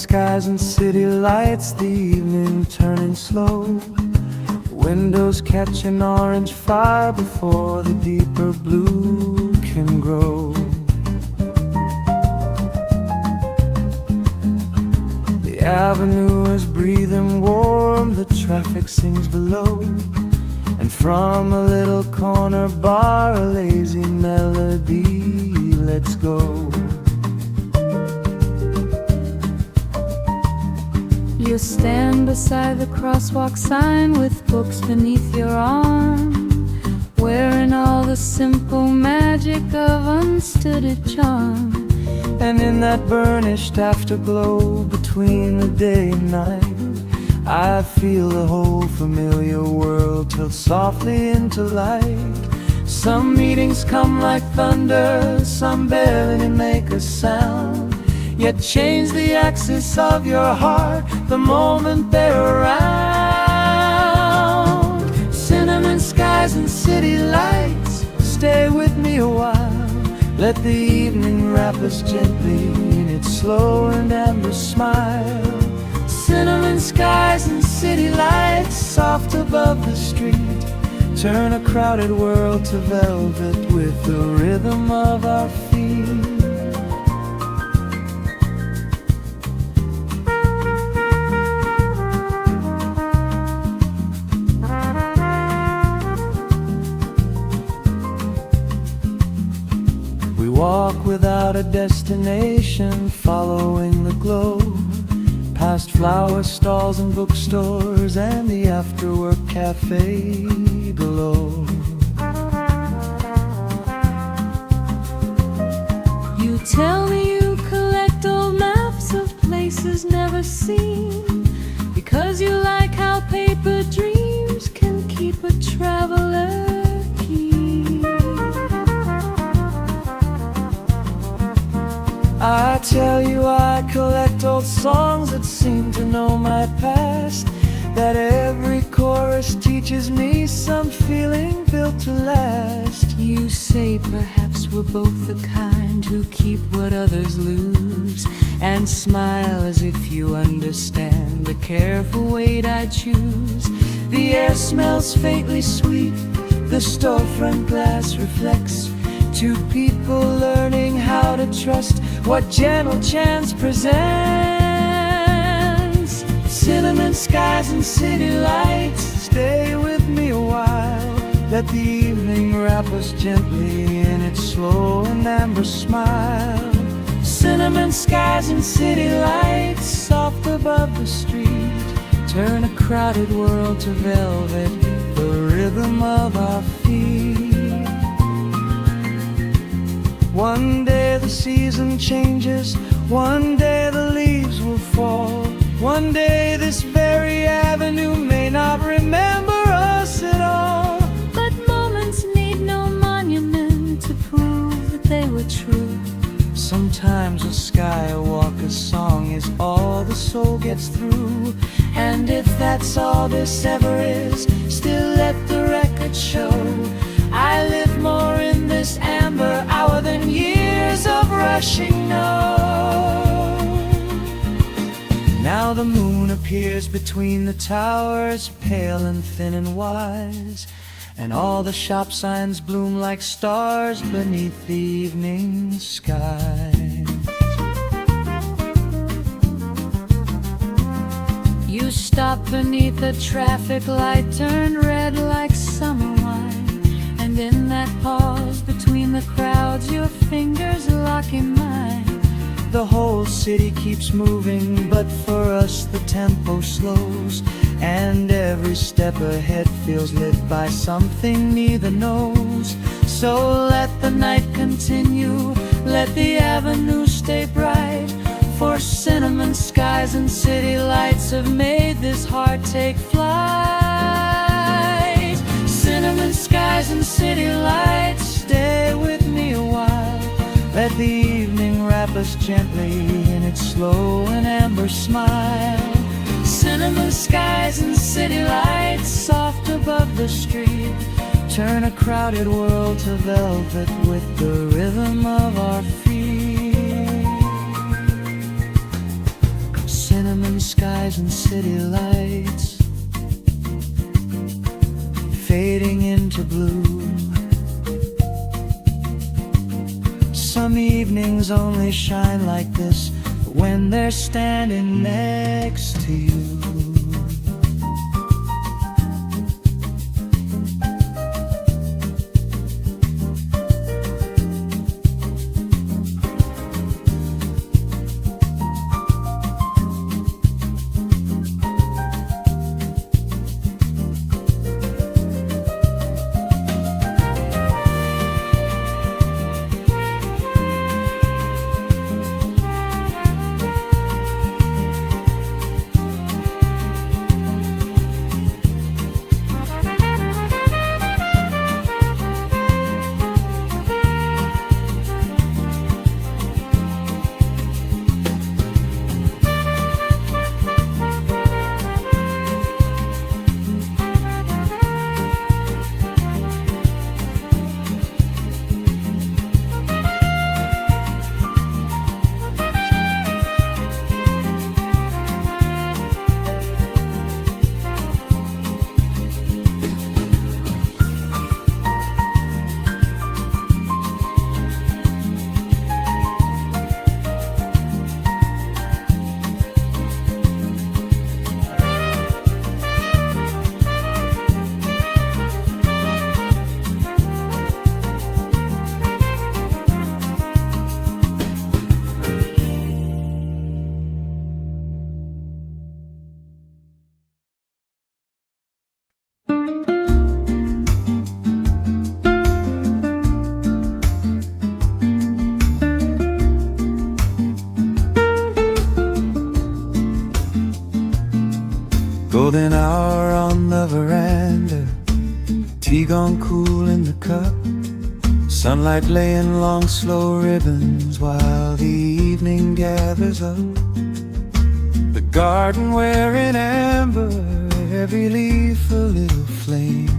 skies and city lights, the evening turning slow. Windows catch an orange fire before the deeper blue can grow. The avenue is breathing warm, the traffic sings below. And from a little corner bar, a lazy melody lets go. You stand beside the crosswalk sign with books beneath your arm, wearing all the simple magic of unstudied charm. And in that burnished afterglow between the day and night, I feel the whole familiar world tilt softly into light. Some meetings come like thunder, some barely make a sound, yet change the axis of your heart the moment they're around. Cinnamon skies and city lights, stay with me a while. Let the evening wrap us gently in its slow and amber smile. Cinnamon skies and city lights, soft above the street, turn a crowded world to velvet with the rhythm of our feet. Walk without a destination, following the glow, past flower stalls and bookstores and the after-work cafe below. You tell me you collect old maps of places never seen, because you like how paper dreams can keep a traveler keen. I tell you I collect old songs that seem to know my past, that every chorus teaches me some feeling built to last. You say perhaps we're both the kind who keep what others lose, and smile as if you understand the careful weight I choose. The air smells faintly sweet, the storefront glass reflects two people learning how to trust what gentle chance presents. Cinnamon skies and city lights, stay with me a while. Let the evening wrap us gently in its slow and amber smile. Cinnamon skies and city lights, soft above the street, turn a crowded world to velvet, the rhythm of our feet. One day the season changes, one day the leaves will fall, one day this very avenue may not remember us at all. But moments need no monument to prove that they were true. Sometimes a skywalk, a song is all the soul gets through. And if that's all this ever is, still let the record show I live more in this amber hour than years of rushing snow. Now the moon appears between the towers, pale and thin and wise, and all the shop signs bloom like stars beneath the evening sky. You stop beneath a traffic light, turned red like summer wine, and in that pause between the crowds, your fingers lock in mine. The whole city keeps moving, but for us the tempo slows, and every step ahead feels lit by something neither knows. So let the night continue, let the avenue stay bright, for cinnamon skies and city lights have made this heart take flight. Cinnamon skies and city lights, stay with me a while. Let the evening wrap us gently in its slow and amber smile. Cinnamon skies and city lights, soft above the street, turn a crowded world to velvet with the rhythm of our feet. cinnamon skies and city lights fading into blue. Some evenings only shine like this when they're standing next to you. Golden hour on the veranda, tea gone cool in the cup, sunlight laying long slow ribbons while the evening gathers up. The garden wearing amber, every leaf a little flame,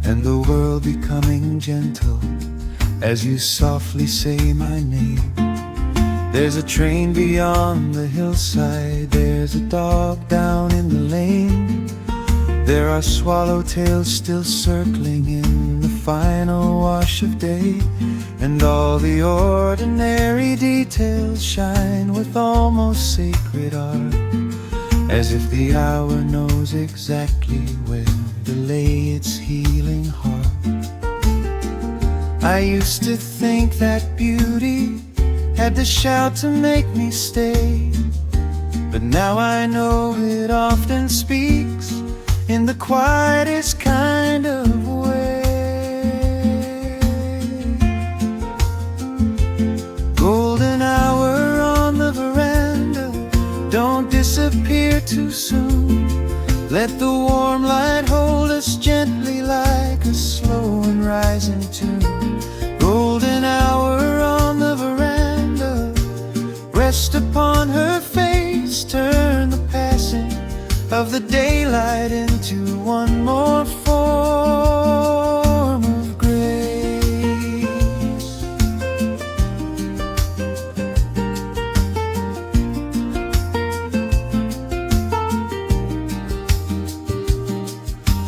and the world becoming gentle as you softly say my name. There's a train beyond the hillside, there's a dog down in the lane. There are swallowtails still circling in the final wash of day, and all the ordinary details shine with almost sacred art, as if the hour knows exactly where to lay its healing heart. I used to think that beauty had to shout to make me stay, but now I know it often speaks in the quietest kind of way. Golden hour on the veranda, don't disappear too soon. Let the warm light hold us gently like a slow and rising tune. Golden hour on the veranda, rest upon her face, turn the passing of the daylight into one more form of grace.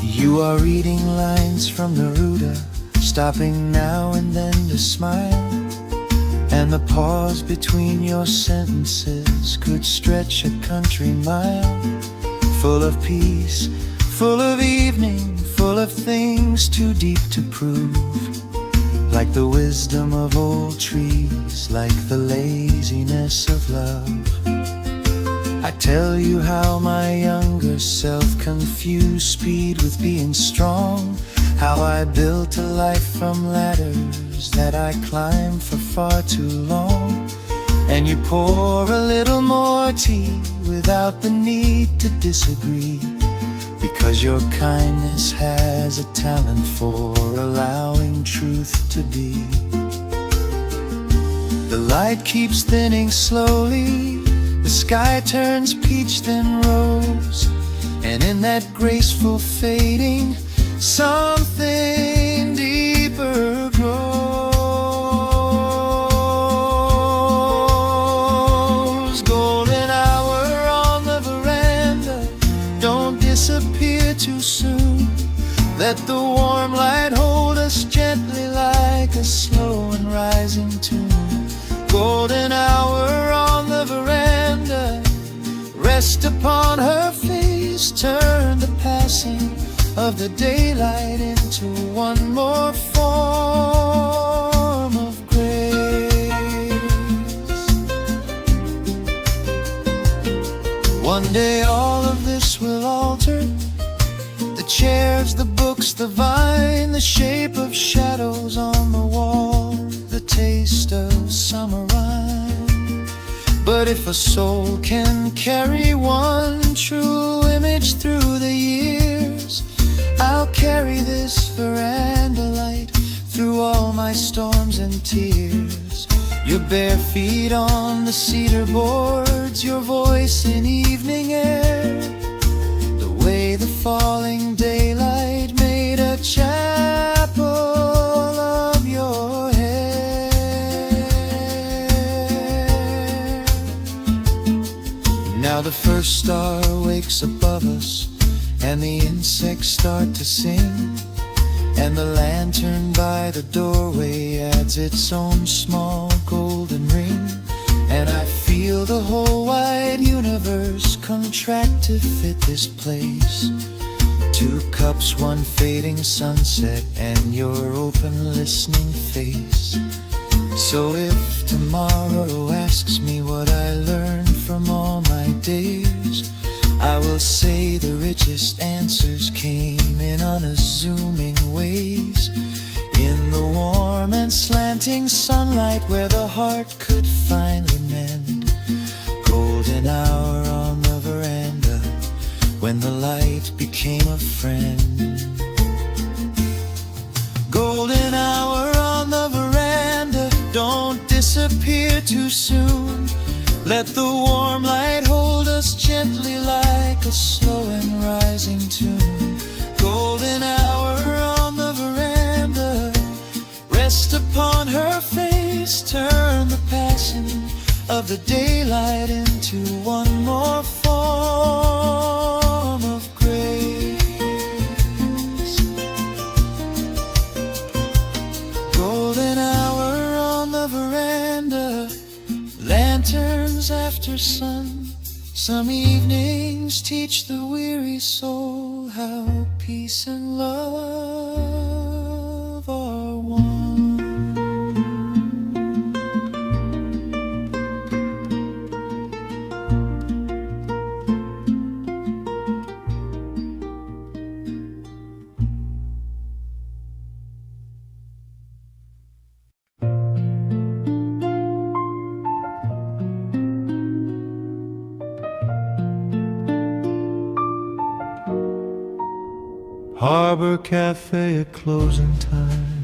You are reading lines from Neruda, stopping now and then to smile, and the pause between your sentences could stretch a country mile. Full of peace, full of evening, full of things too deep to prove, like the wisdom of old trees, like the laziness of love. I tell you how my younger self confused speed with being strong, how I built a life from ladders that I climbed for far too long. And you pour a little more tea without the need to disagree, because your kindness has a talent for allowing truth to be. The light keeps thinning slowly, the sky turns peach then rose, and in that graceful fading, something deeper grows. Golden hour disappear too soon. Let the warm light hold us gently like a slow and rising tune. Golden hour on the veranda, rest upon her face, turn the passing of the daylight into one more form of grace. One day all of this will alter, the chairs, the books, the vine, the shape of shadows on the wall, the taste of summer wine. But if a soul can carry one true image through the years, I'll carry this veranda light through all my storms and tears. Your bare feet on the cedar boards, your voice in evening air, the way the falling daylight made a chapel of your hair. Now the first star wakes above us, and the insects start to sing, and the lantern by the doorway adds its own small golden ring. And I feel the whole wide universe contract to fit this place. Two cups, one fading sunset, and your open listening face. So if tomorrow asks me what I learned from all my days, I will say the richest answers came in unassuming ways, in the warm and slanting sunlight where the heart could finally mend. Golden hour on the veranda, when the light became a friend. Golden hour on the veranda, don't disappear too soon. Let the warm light hold us gently like a slow and rising tune. Golden hour on the veranda, rest upon her face, turn the passing of the daylight into one more form of grace. Golden hour on the veranda, lanterns after sun. Some evenings teach the weary soul how peace and love are one. Harbor Cafe at closing time,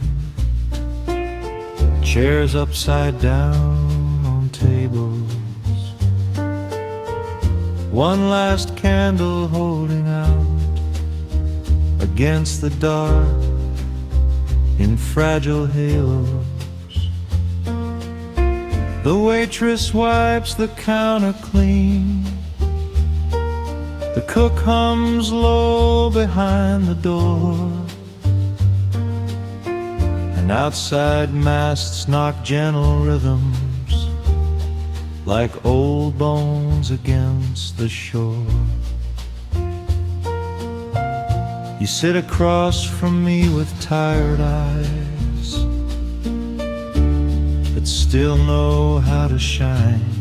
chairs upside down on tables, one last candle holding out against the dark in fragile halos. The waitress wipes the counter clean, the cook hums low behind the door, and outside masts knock gentle rhythms like old bones against the shore. You sit across from me with tired eyes that still know how to shine.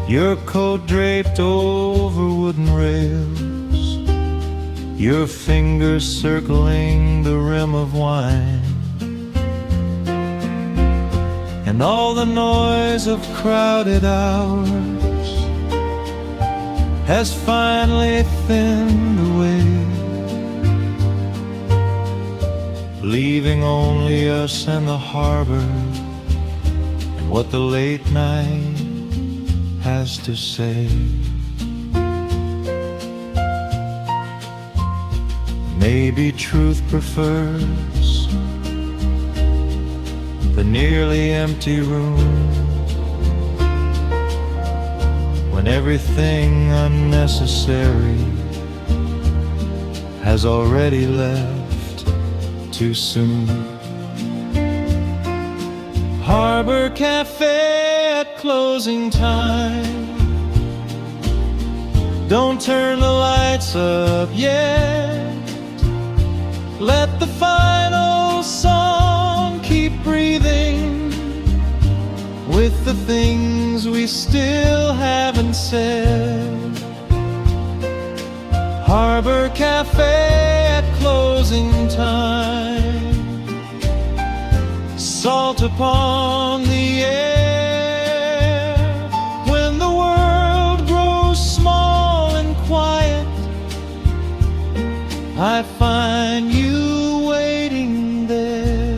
Your coat draped over wooden rails, your fingers circling the rim of wine, and all the noise of crowded hours has finally thinned away, leaving only us and the harbor and what the late night has to say. Maybe truth prefers the nearly empty room when and everything unnecessary has already left too soon. Harbor Cafe at closing time. Don't turn the lights up yet. Let the final song keep breathing with the things we still haven't said. Harbor Cafe at closing time. Salt upon the air. When the world grows small and quiet, I find you waiting there.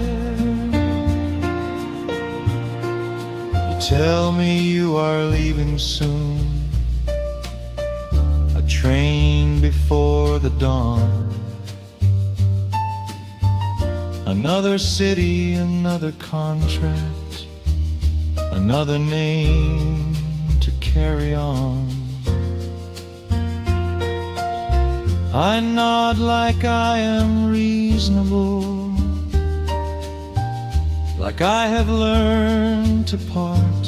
You tell me you are leaving soon. A train before the dawn. Another city, another contract, another name to carry on. I nod like I am reasonable, like I have learned to part.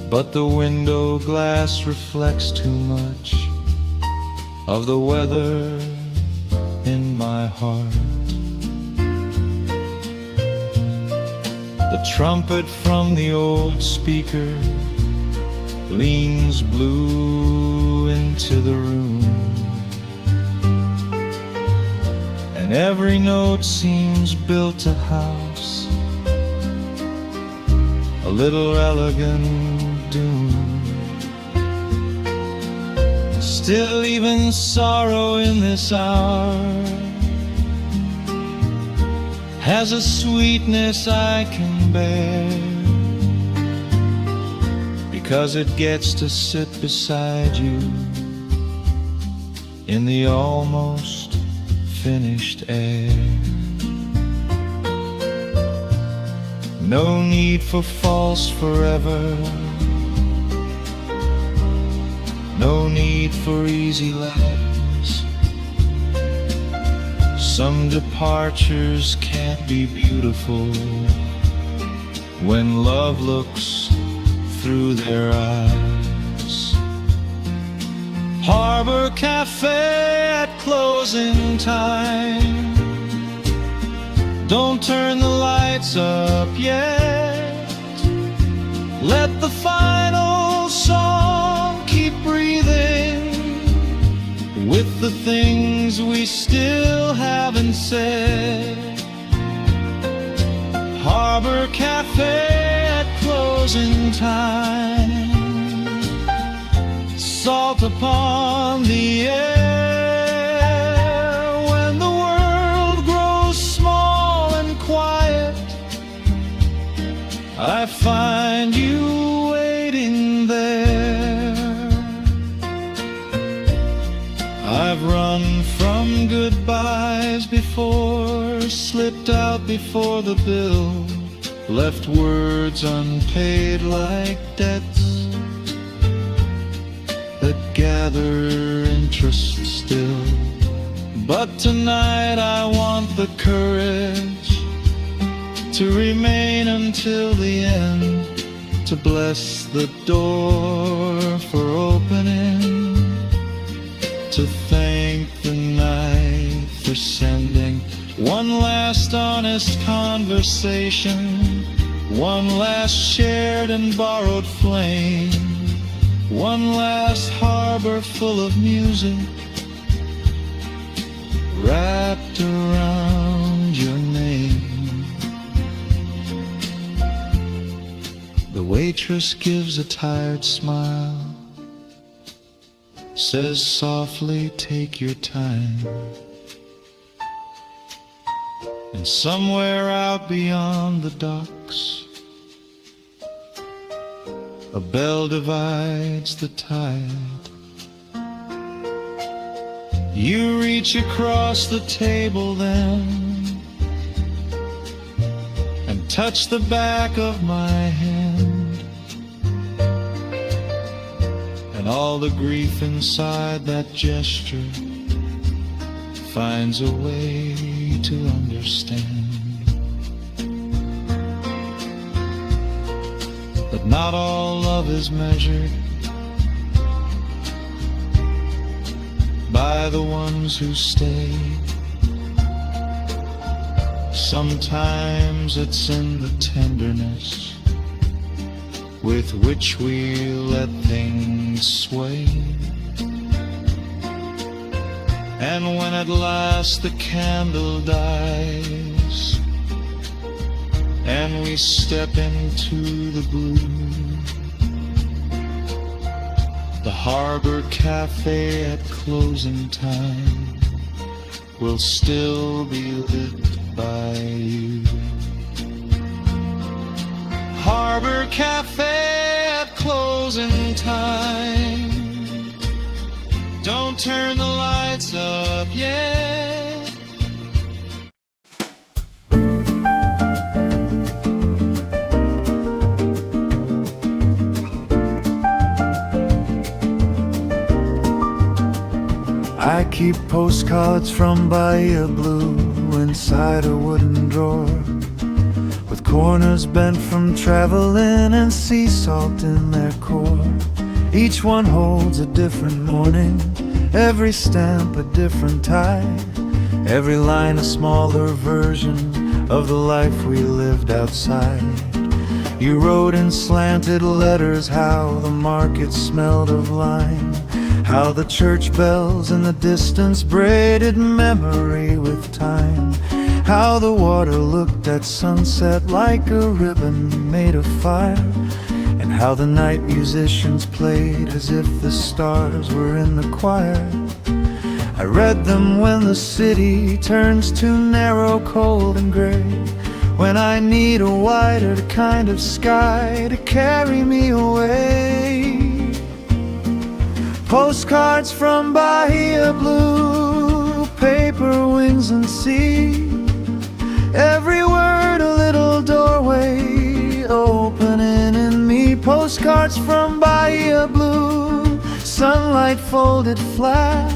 But the window glass reflects too much of the weather in my heart. The trumpet from the old speaker leans blue into the room, and every note seems built a house, a little elegant doom. Still even sorrow in this hour has a sweetness I can bear, because it gets to sit beside you in the almost finished air. No need for false forever, no need for easy letters. Some departures can't be beautiful when love looks through their eyes. Harbor Cafe at closing time. Don't turn the lights up yet. Let the final song keep breathing with the things we still haven't said. Harbor Cafe at closing time. Salt upon the air. When the world grows small and quiet, I find you waiting there. I've run from goodbyes before, slipped out before the bill, left words unpaid like debts that gather interest still. But tonight I want the courage to remain until the end, to bless the door for opening, to thank the night for sending one last honest conversation, one last shared and borrowed flame, one last harbor full of music wrapped around your name. The waitress gives a tired smile, says softly, take your time. And somewhere out beyond the docks, a bell divides the tide. You reach across the table then and touch the back of my hand. and all the grief inside that gesture finds a way to understand that not all love is measured by the ones who stay. Sometimes it's in the tenderness with which we let things sway. And when at last the candle dies and we step into the blue, the harbor cafe at closing time will still be lit by you. Harbor cafe at closing time, don't turn the lights up yet. I keep postcards from Bahia Blue inside a wooden drawer, with corners bent from traveling and sea salt in their core. Each one holds a different morning, every stamp a different tide, every line a smaller version of the life we lived outside. You wrote in slanted letters how the market smelled of lime, how the church bells in the distance braided memory with time, how the water looked at sunset like a ribbon made of fire, and how the night musicians played as if the stars were in the choir. I read them when the city turns too narrow, cold and gray, when I need a wider kind of sky to carry me away. Postcards from Bahia Blue, paper wings and sea, every word a little doorway opening in me. Postcards from Bahia Blue, sunlight folded flat.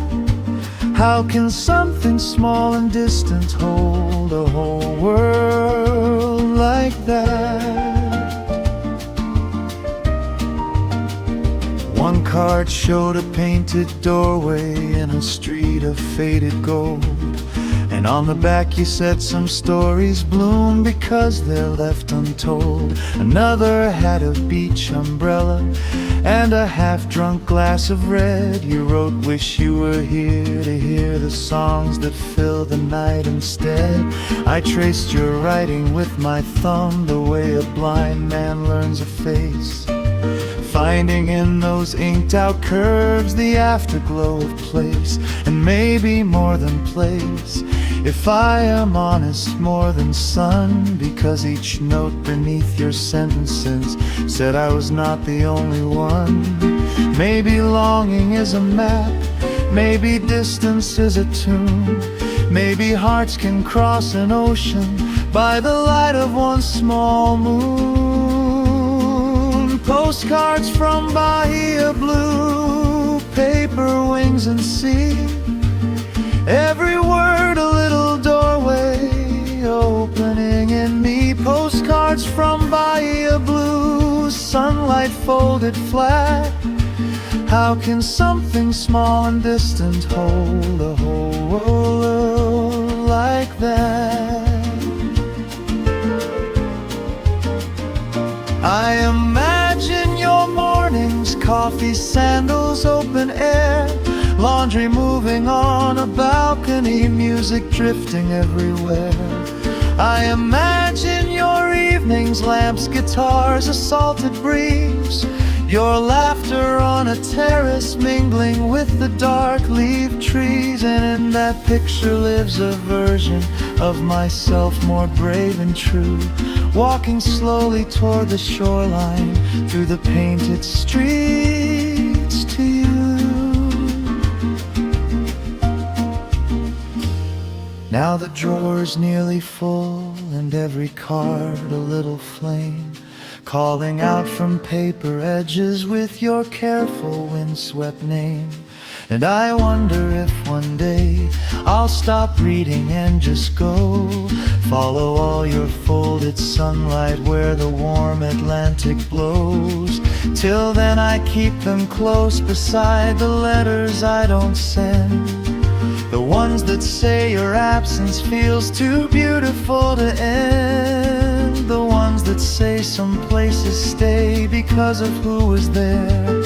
How can something small and distant hold a whole world like that? One card showed a painted doorway in a street of faded gold, and on the back you said some stories bloom because they're left untold. Another had a beach umbrella and a half-drunk glass of red. You wrote, wish you were here to hear the songs that fill the night instead. I traced your writing with my thumb, the way a blind man learns a face, finding in those inked out curves the afterglow of place, and maybe more than place, if I am honest, more than sun, because each note beneath your sentences said I was not the only one. Maybe longing is a map, maybe distance is a tune, maybe hearts can cross an ocean by the light of one small moon. Postcards from Bahia Blue, paper wings and sea, every word a little doorway opening in me. Postcards from Bahia Blue, sunlight folded flat. How can something small and distant hold a whole world like that? I imagine your mornings, coffee, sandals, open air, laundry moving on a balcony, music drifting everywhere. I imagine your evenings, lamps, guitars, a salted breeze, your laughter on a terrace mingling with the dark leaf trees. And in that picture lives a version of myself, more brave and true, walking slowly toward the shoreline, through the painted streets to you. Now the drawer's nearly full, and every card a little flame, calling out from paper edges with your careful windswept name. And I wonder if one day I'll stop reading and just go follow all your folded sunlight where the warm Atlantic blows. Till then I keep them close beside the letters I don't send, the ones that say your absence feels too beautiful to end, the ones that say some places stay because of who was there.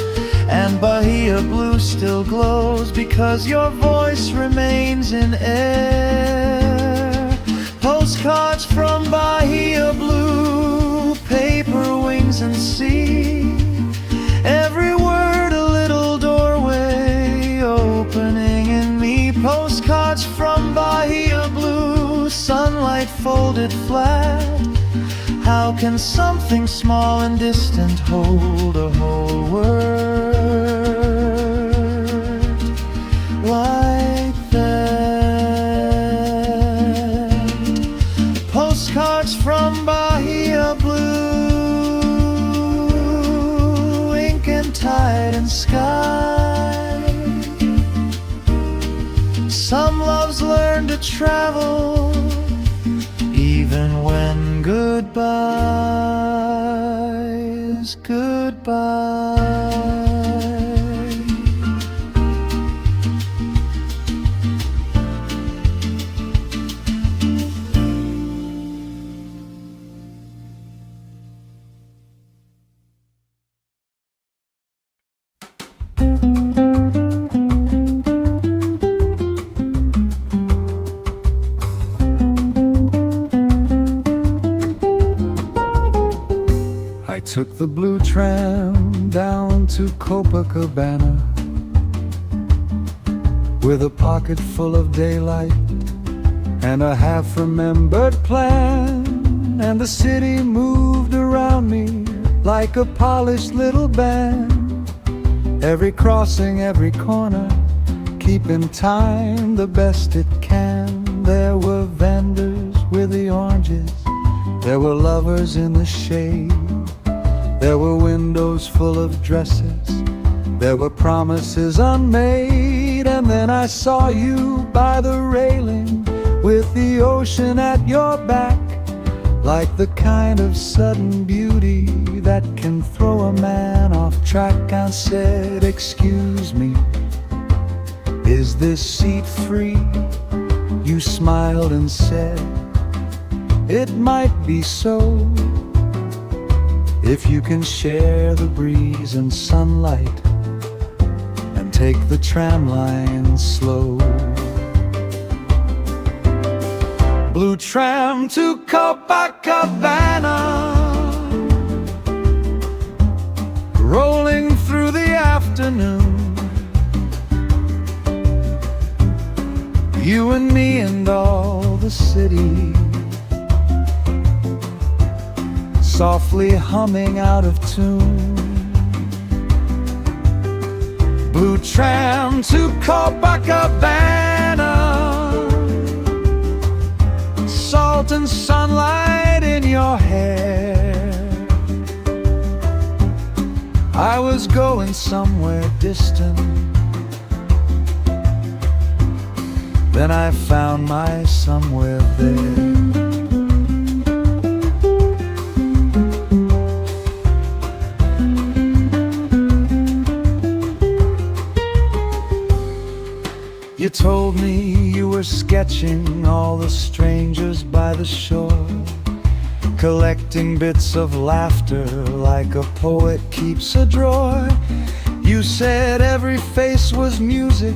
And Bahia Blue still glows because your voice remains in air. Postcards from Bahia Blue, paper wings and sea, every word a little doorway opening in me. Postcards from Bahia Blue, sunlight folded flat. How can something small and distant hold a whole world like that? Postcards from Bahia Blue, ink and tide and sky. Some loves learn to travel even when goodbye's goodbye. I took the blue tram down to Copacabana with a pocket full of daylight and a half-remembered plan, and the city moved around me like a polished little band. Every crossing, every corner, keeping time the best it can. There were vendors with the oranges, there were lovers in the shade, there were windows full of dresses, there were promises unmade. And then I saw you by the railing with the ocean at your back, like the kind of sudden beauty that can throw a man off track. I said, excuse me, is this seat free? You smiled and said, it might be so, if you can share the breeze and sunlight and take the tram line slow. Blue tram to Copacabana, rolling through the afternoon. You and me and all the city, softly humming out of tune. Blue tram to Copacabana, salt and sunlight in your hair. I was going somewhere distant, then I found my somewhere there. You told me you were sketching all the strangers by the shore, collecting bits of laughter like a poet keeps a drawer. You said every face was music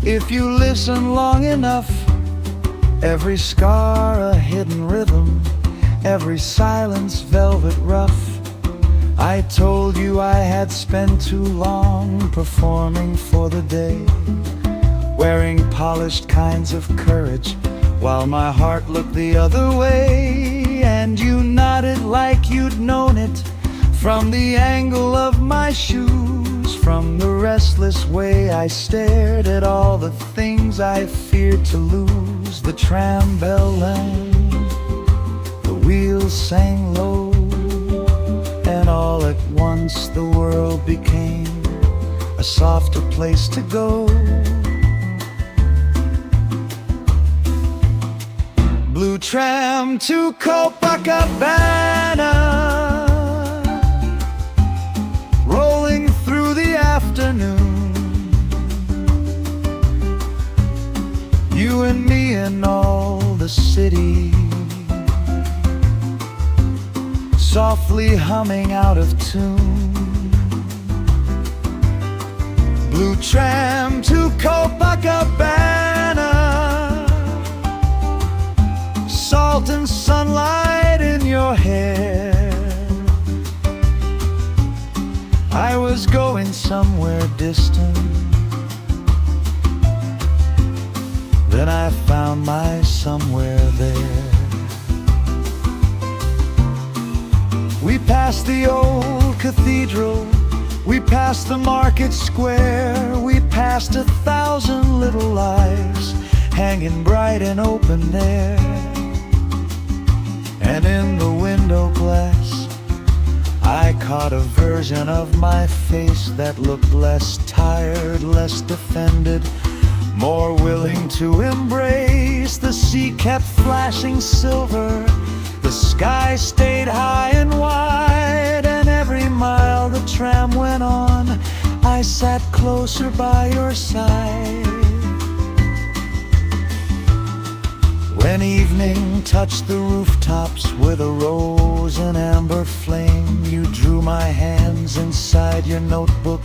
if you listen long enough, every scar a hidden rhythm, every silence velvet rough. I told you I had spent too long performing for the day, wearing polished kinds of courage while my heart looked the other way. And you nodded like you'd known it from the angle of my shoes, from the restless way I stared at all the things I feared to lose. The tram bell rang, the wheels sang low, all at once the world became a softer place to go. Blue tram to Copacabana, rolling through the afternoon. You and me and all the city, softly humming out of tune. Blue tram to Copacabana, salt and sunlight in your hair. I was going somewhere distant, then I found my somewhere there. We passed the old cathedral, we passed the market square, we passed 1,000 little lives hanging bright and open there. And in the window glass I caught a version of my face that looked less tired, less defended, more willing to embrace. The sea kept flashing silver, the sky stayed high and wide, and every mile the tram went on, I sat closer by your side. When evening touched the rooftops with a rose and amber flame, you drew my hands inside your notebook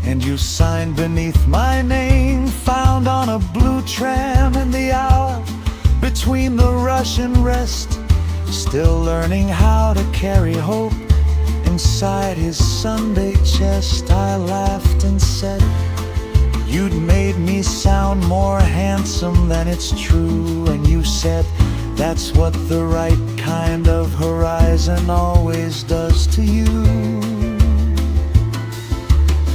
and you signed beneath my name. Found on a blue tram in the hour between the rush and rest, still learning how to carry hope inside his Sunday chest. I laughed and said, you'd made me sound more handsome than it's true. And you said, that's what the right kind of horizon always does to you.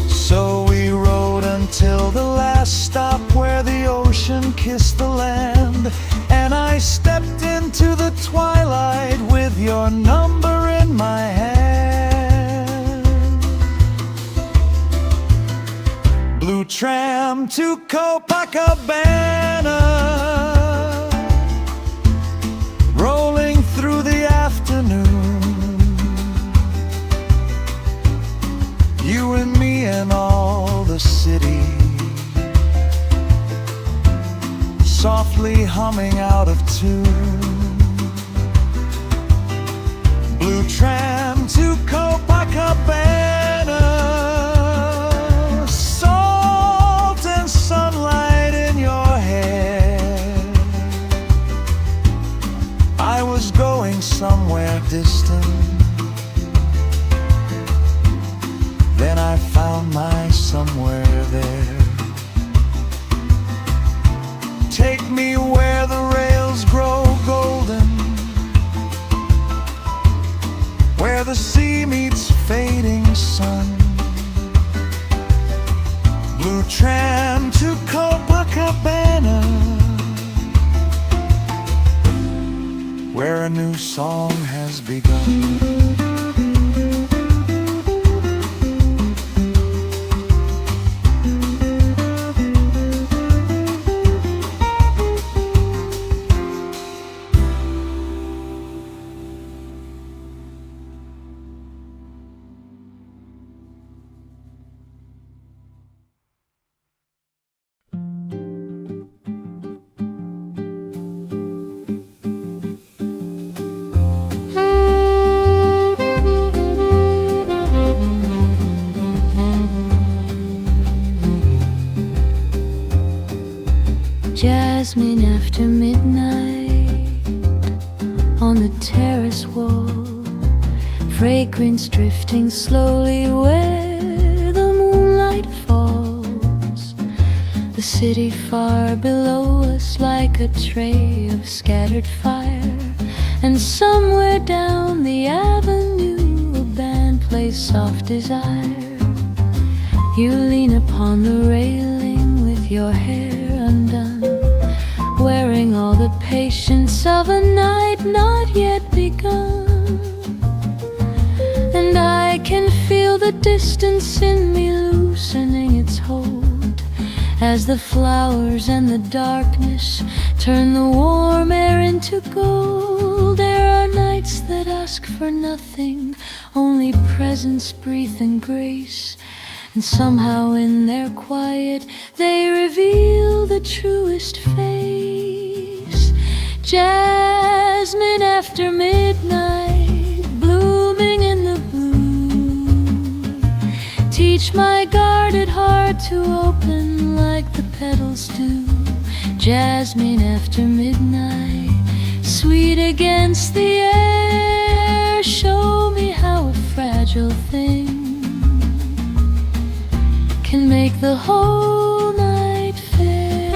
So we rode until the last stop where the ocean kissed the land, and I stepped into the twilight with your number in my hand. Blue tram to Copacabana, rolling through the afternoon. You and me and all the city, softly humming out of tune. Blue tram to Copacabana, salt and sunlight in your hair. I was going somewhere distant, then I found my somewhere there. Take me where the rails grow golden, where the sea meets fading sun. Blue tram to Copacabana, where a new song has begun. Jasmine after midnight on the terrace wall, fragrance drifting slowly where the moonlight falls. The city far below us like a tray of scattered fire, and somewhere down the avenue a band plays soft desire. You lean upon the railing with your hair undone, wearing all the patience of a night not yet begun. And I the distance in me loosening its hold, as the flowers and the darkness turn the warm air into gold. There are nights that ask for nothing, only presence, breathing grace, and somehow in their quiet they reveal the truest face. Jasmine after midnight, blooming in the blue, teach my guarded heart to open like the petals do. Jasmine after midnight, sweet against the air, show me how a fragile thing can make the whole night fair.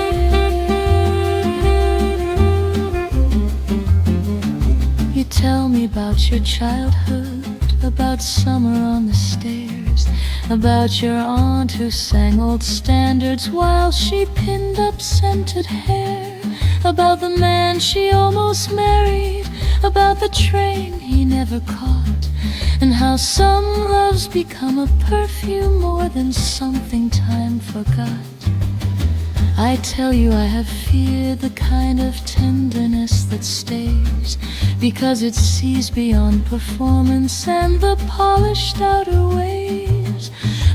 You tell me about your childhood, about summer on the stairs, about your aunt who sang old standards while she pinned up scented hair, about the man she almost married, about the train he never caught, and how some loves become a perfume more than something time forgot. I tell you I have feared the kind of tenderness that stays, because it sees beyond performance and the polished outer ways.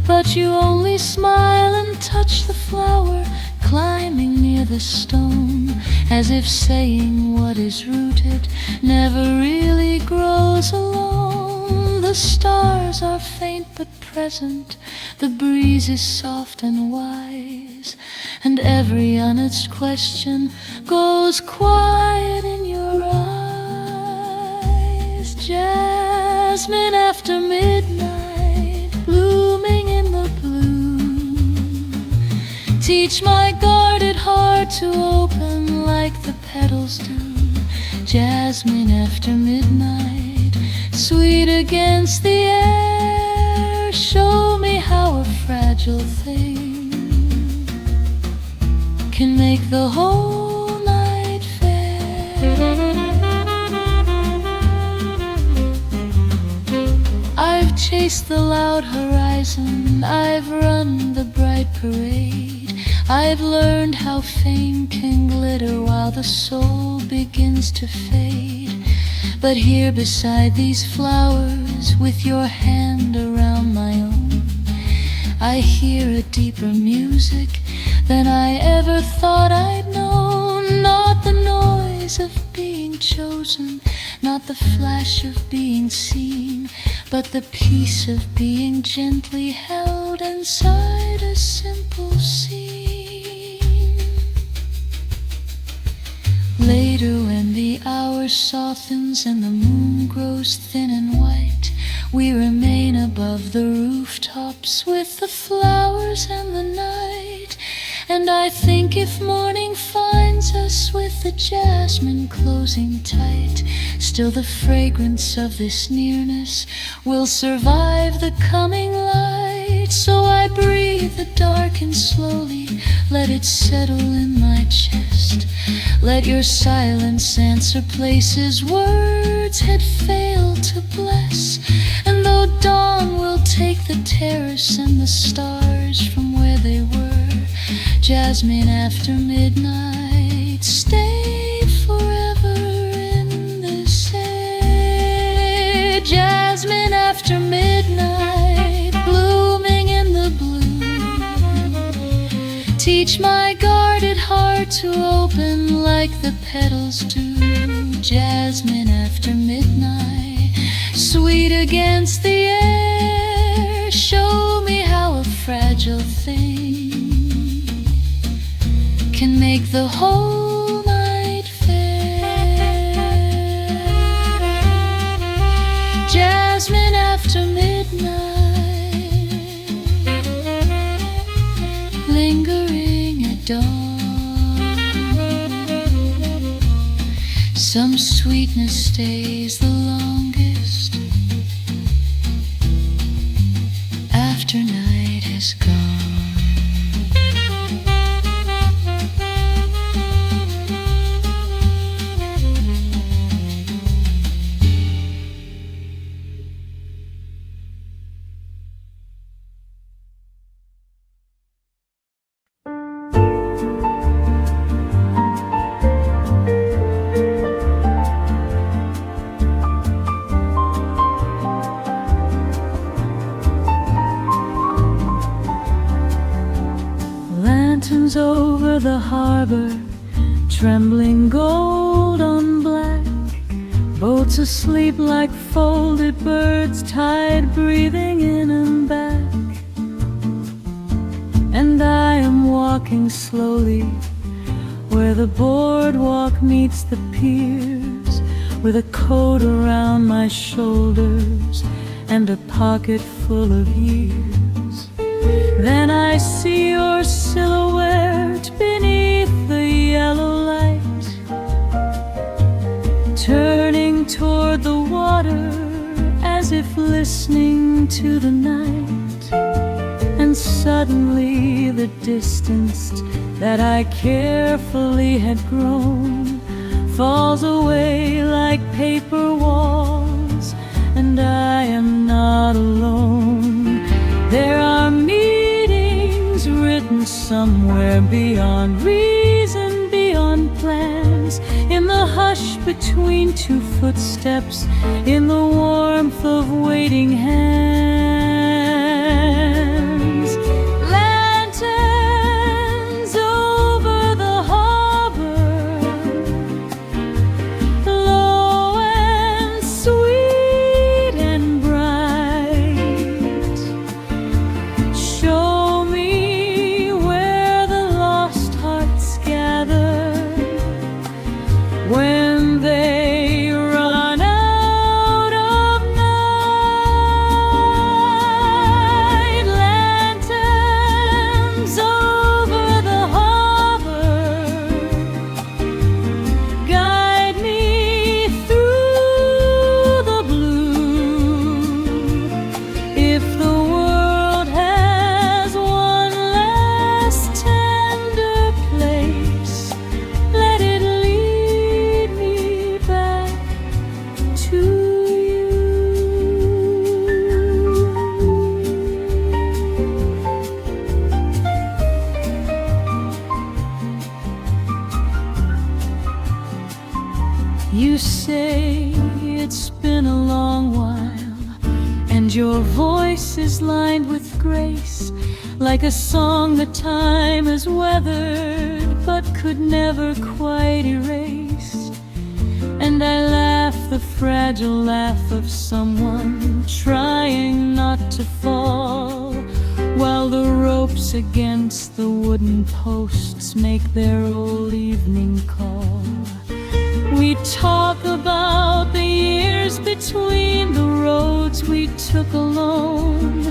But you only smile and touch the flower climbing near the stone, as if saying what is rooted never really grows alone. The stars are faint but present, the breeze is soft and wise, and every unanswered question goes quiet in your eyes. Jasmine after midnight, blooming in the blue, teach my guarded heart to open like the petals do. Jasmine after midnight, sweet against the air, show me how a fragile thing can make the whole night fair. I've chased the loud horizon, I've run the bright parade, I've learned how fame can glitter while the soul begins to fade. But here beside these flowers, with your hand around my own, I hear a deeper music than I ever thought I'd known. Not the noise of being chosen, not the flash of being seen, but the peace of being gently held inside a simple scene. Later when the hour softens and the moon grows thin and white, we remain above the rooftops with the flowers and the night. And I think if morning finds us with the jasmine closing tight, still the fragrance of this nearness will survive the coming light. So I breathe the dark and slowly let it settle in my chest. Let your silence answer places words had failed to bless. And though dawn will take the terrace and the stars from where they were, Jasmine after midnight, stay forever in this air. Jasmine after midnight, blooming in the blue, teach my guarded heart to open like the petals do. Jasmine after midnight, sweet against the air, show me how a fragile thing can make the whole night fair. Jasmine after midnight, lingering at dawn, some sweetness stays the longest after night has gone. Lanterns over the harbor, trembling gold on black. Boats asleep like folded birds, tide breathing in and back. And I am walking slowly where the boardwalk meets the piers, with a coat around my shoulders and a pocket full of years. Then I see your silhouette beneath the yellow light, turning toward the water as if listening to the night. And suddenly the distance that I carefully had grown falls away like paper walls, and I am not alone. There are meanings written somewhere beyond reason, beyond plans, in the hush between two footsteps, in the warmth of waiting hands. Lanterns over the harbor, low and sweet and bright. Show me where the lost hearts gather when they run out of night. Lanterns over the harbor, guide me through the blue. If the world has one last tender place, let it lead me back to you. You say it's been a long while, and your voice is lined with grace, like a song that time has weathered but could never quite erase. And I laugh the fragile laugh of someone trying not to fall, while the ropes against the wooden posts make their old evening call. We talk about the years between the roads we took alone,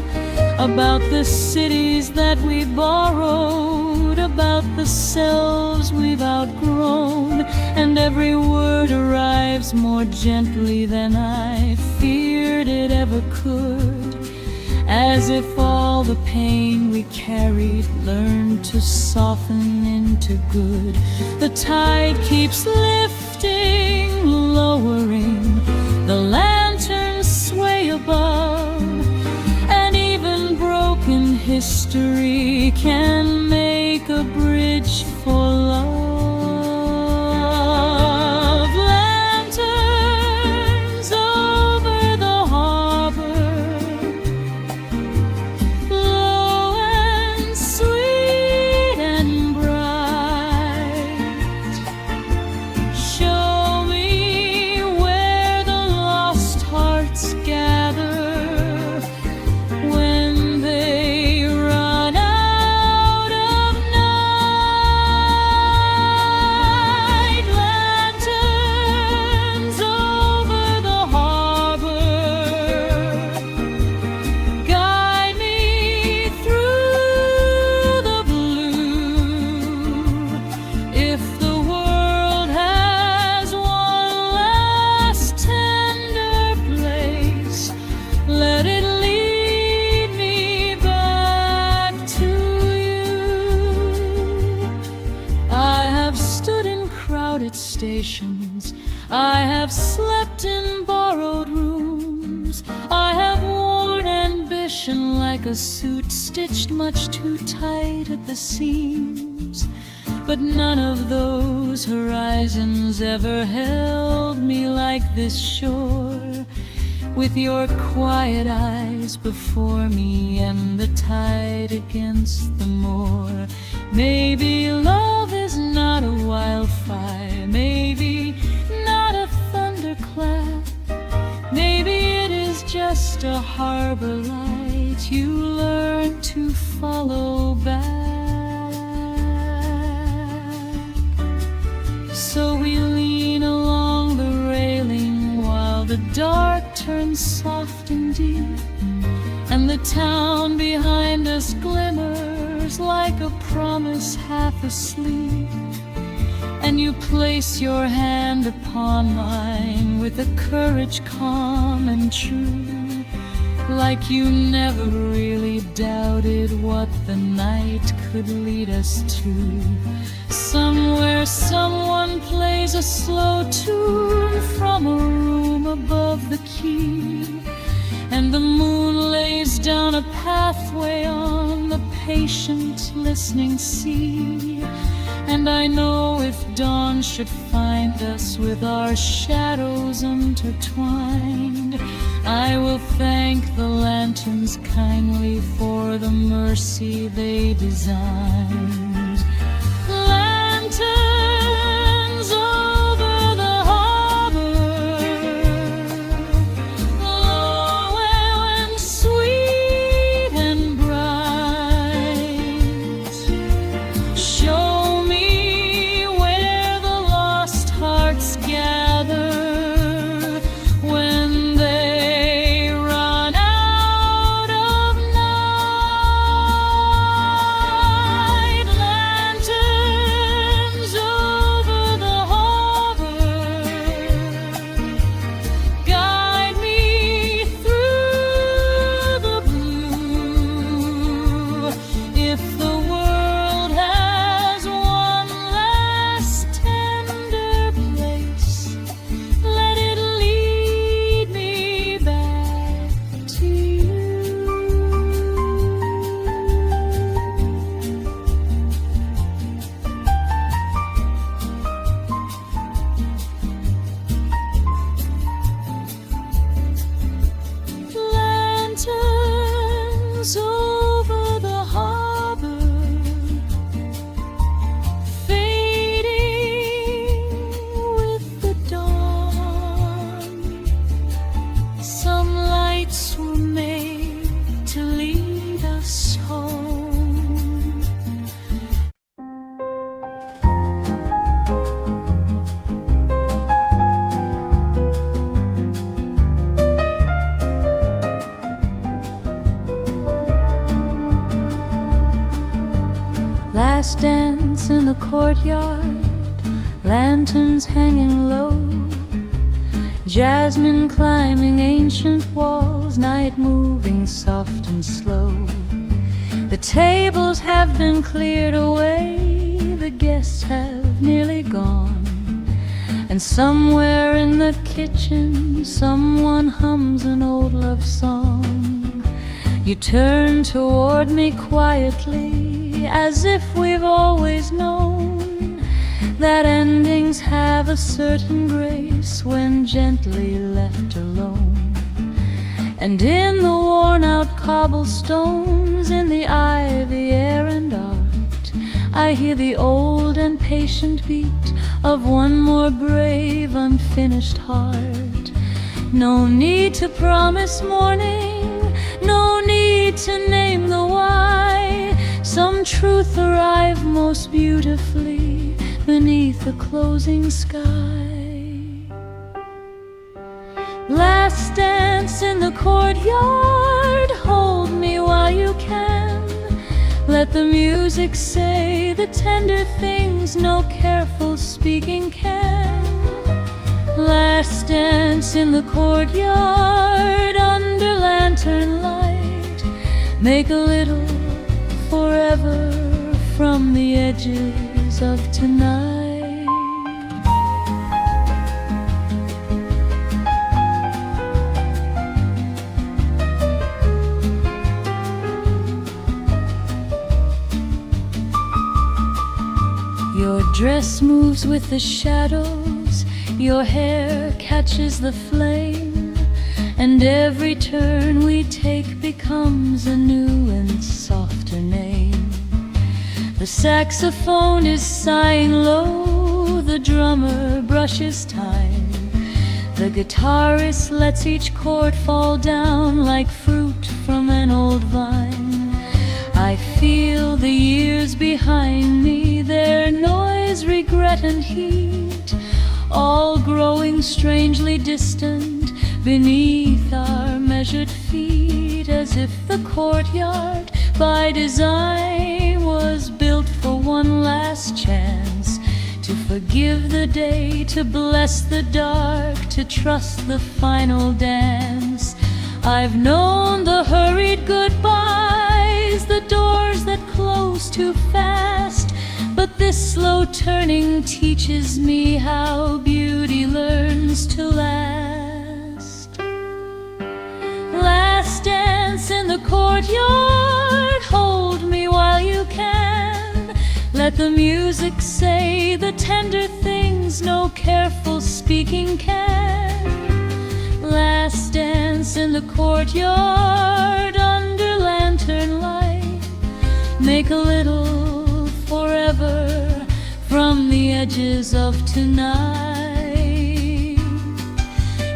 about the cities that we borrowed, about the selves we've outgrown. And every word arrives more gently than I feared it ever could, as if all the pain we carried learned to soften into good. The tide keeps lifting, lowering, the lanterns sway above, and even broken history can make a bridge for love. Lanterns over the harbor, low and sweet and bright. Show me where the lost hearts gather when they run out of night. Lanterns over the harbor, guide me through the blue. If the world has one last tender place, let it lead me back to you. I have stood in crowded stations, I have slept in borrowed rooms, I have worn ambition like a suit stitched much too tight at the seams. But none of those horizons ever held me like this shore, with your quiet eyes before me and the tide against the moor. Maybe love is not a wildfire, maybe not a thunderclap. Maybe it is just a harbor light you learn to follow back. So we lean along the railing while the dark turns soft and deep, and the town behind us glimmers like a promise half asleep. And you place your hand upon mine with a courage calm and true, like you never really doubted what the night could lead us to. Somewhere someone plays a slow tune from a room above the quay, and the moon lays down a pathway on the patient listening sea. And I know if dawn should find us with our shadows intertwined, I will thank the lanterns kindly for the mercy they designed. Lanterns over the harbor, low and sweet and bright, show me where the lost hearts gather when they run out of night. Lanterns over the harbor, guide me through the blue. If the world has one last tender place, let it lead me back to you. Lanterns over the harbor, fading with the dawn. Some lights were made to lead us home. Last dance in the courtyard, lanterns hanging low, Jasmine climbing ancient walls, night moving soft and slow. The tables have been cleared away, the guests have nearly gone, and somewhere in the kitchen someone hums an old love song. You turn toward me quietly, as if we've always known that endings have a certain grace when gently left alone. And in the worn-out cobblestones, in the ivy, air and art, I hear the old and patient beat of one more brave, unfinished heart. No need to promise morning, no need to name the why. Some truth arrive most beautifully beneath the closing sky. Last dance in the courtyard, hold me while you can. Let the music say the tender things no careful speaking can. Last dance in the courtyard, under lantern light, make a little forever from the edges of tonight. Your dress moves with the shadows, your hair catches the flame, and every turn we take becomes a new and softer name. The saxophone is sighing low, the drummer brushes time. The guitarist lets each chord fall down like fruit from an old vine. I feel the years behind me, their noise, regret and heat, all growing strangely distant beneath our measured feet, as if the courtyard by design was built for one last chance, to forgive the day, to bless the dark, to trust the final dance. I've known the hurried goodbyes, the doors that close too fast, but this slow turning teaches me how beauty learns to last. Last dance in the courtyard, hold me while you can. Let the music say the tender things no careful speaking can. Last dance in the courtyard under lantern light. Make a little forever from the edges of tonight.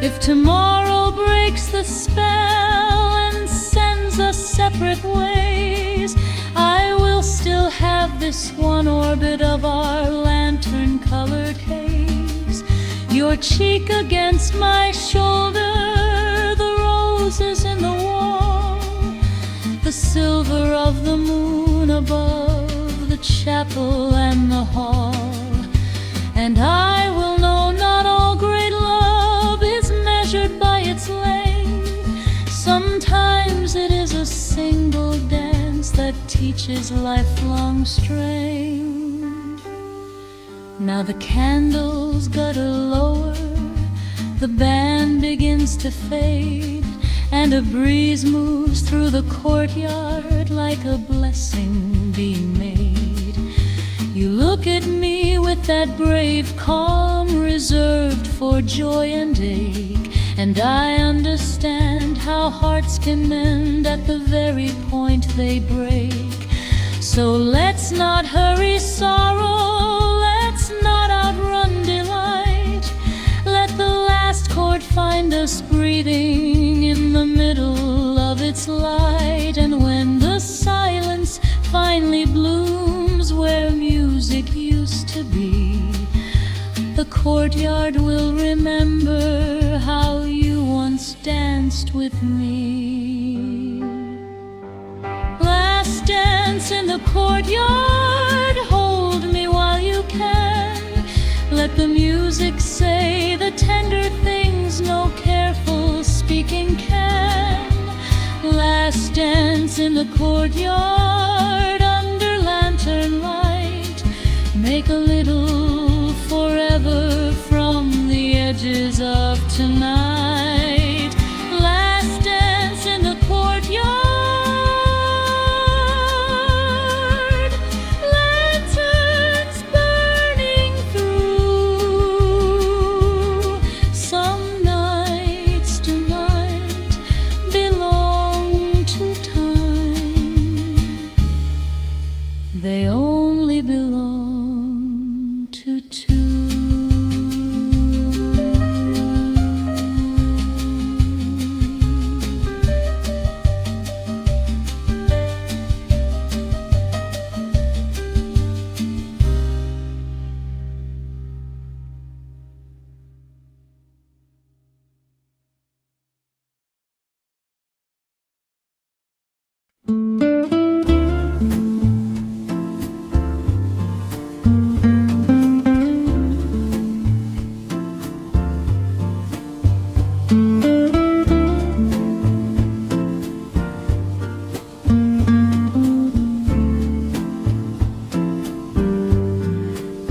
If tomorrow breaks the spell and sends us separate ways, I will still have this one orbit of our lantern-colored haze. Your cheek against my shoulder, the roses in the wall, the silver of the moon above the chapel and the hall. And I will know not all great love is measured by its length. Sometimes it is a single dance that teaches lifelong strength. Now the candles gutter lower, the band begins to fade, and a breeze moves through the courtyard like a blessing being made. You look at me with that brave calm reserved for joy and ache, and I understand how hearts can mend at the very point they break. So let's not hurry sorrow, let's not outrun delight. Let the last chord find us breathing in the middle of its light. And when the silence finally blooms where music used to be, the courtyard will remember how you once danced with me. Last dance in the courtyard, hold me while you can. Let the music say the tender things no careful speaking can. Last dance in the courtyard under lantern light. Make a little forever from the edges of tonight. Last dance in the courtyard. Lanterns burning through. Some nights tonight belong to time. They only belong to two.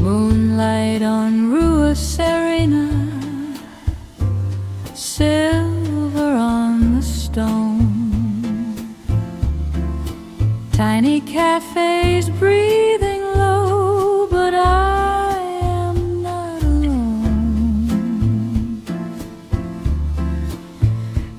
Moonlight on Rua Serena, silver on the stone. Tiny cafes breathing low, but I am not alone.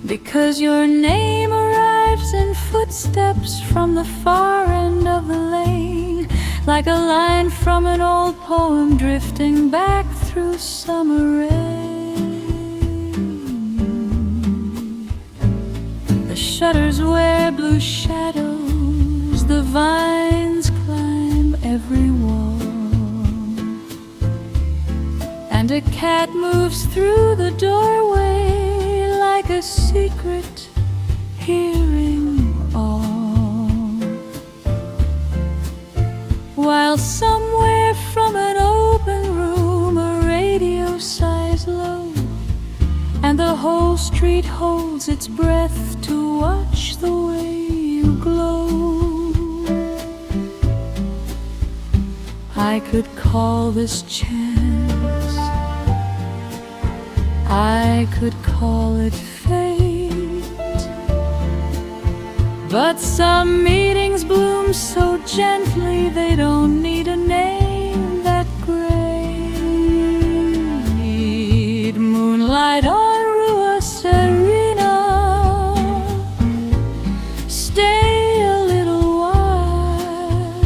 Because your name arrives in footsteps from the far end of the lane, like a line from an old poem drifting back through summer rain. The shutters wear blue shadows, the vines climb every wall, and a cat moves through the doorway like a secret, hearing all. While somewhere from an open room a radio sighs low, and the whole street holds its breath to watch the way you glow. I could call this chance, I could call it fate, but some meetings bloom so gently they don't need a name that great. Moonlight on Rua Serena, stay a little while,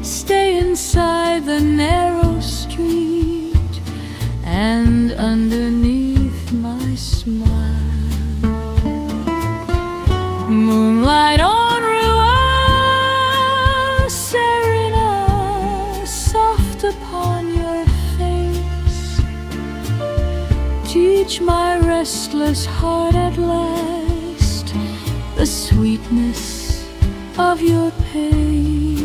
stay inside the narrow street and underneath my smile. Moonlight on Rua Serena, soft upon your face, teach my restless heart at last the sweetness of your pace.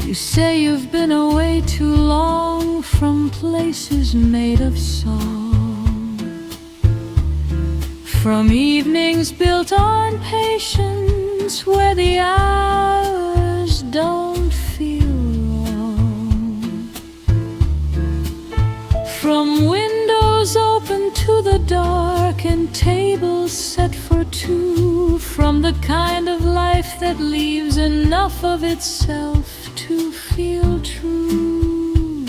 You say you've been away too long from places made of song, from evenings built on patience where the hours don't feel wrong, from windows open to the dark and tables set for two, from the kind of life that leaves enough of itself to feel true.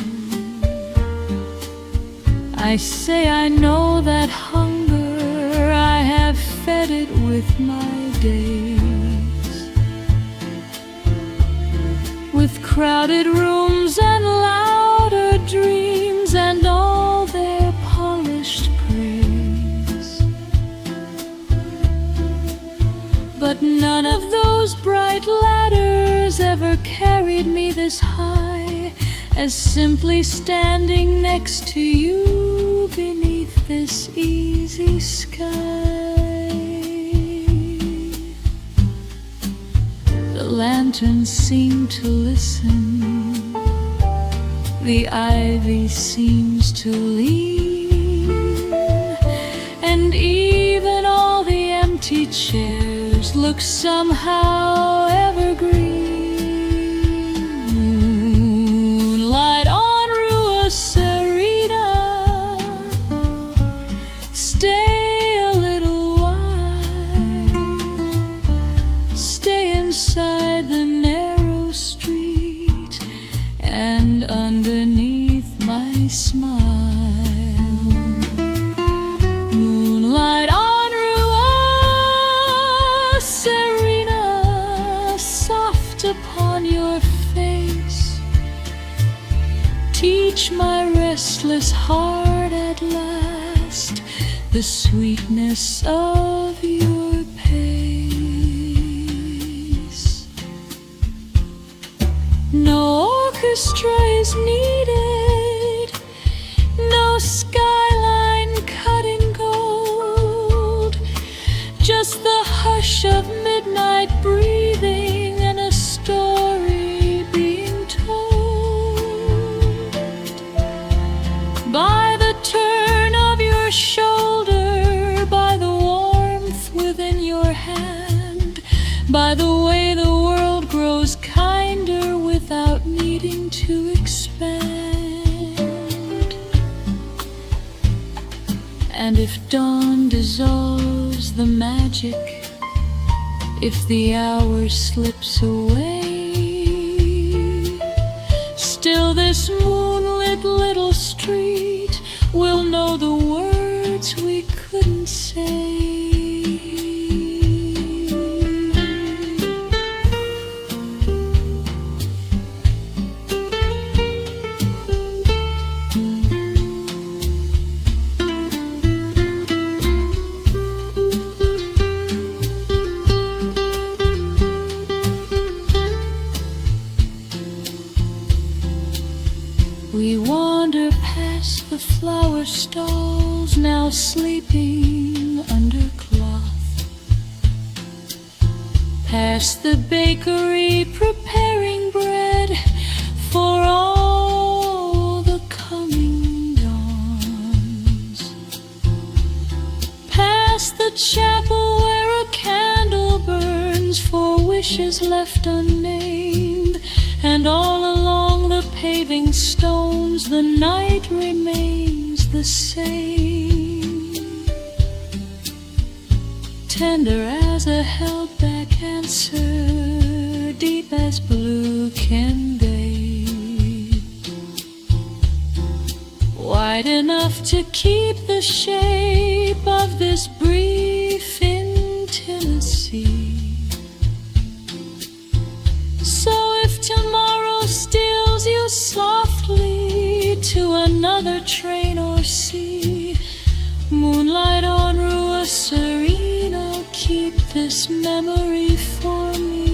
I say I know that hunger, I have fed it with my days, with crowded rooms and louder dreams and all their polished praise. But none of those bright ladders ever carried me this high as simply standing next to you beneath this easy sky. The lanterns seem to listen, the ivy seems to lean, and even all the empty chairs look somehow evergreen. Moonlight on Rua Serena, stay a little while, stay inside the narrow street and underneath my smile. Moonlight on Rua Serena, soft upon your face, teach my restless heart at last the sweetness of your pace. No orchestra is needed, no skyline cut in gold, just the hush of midnight breathing and a story being told. By the turn of your shoulder, by the warmth within your hand, by the way the world grows kinder without needing to expand. And if dawn dissolves the magic, if the hour slips away, still this moonlit little street will know the words we couldn't say. flower stalls, now sleeping under cloth. Past the bakery preparing bread for all the coming dawns. Past the chapel where a candle burns for wishes left unnamed, and all along the paving stones the night remains the same. Tender as a held-back answer, deep as blue can be, wide enough to keep the shape of this brief intimacy. So if tomorrow steals you softly to another train or sea, moonlight on Rua Serena, keep this memory for me.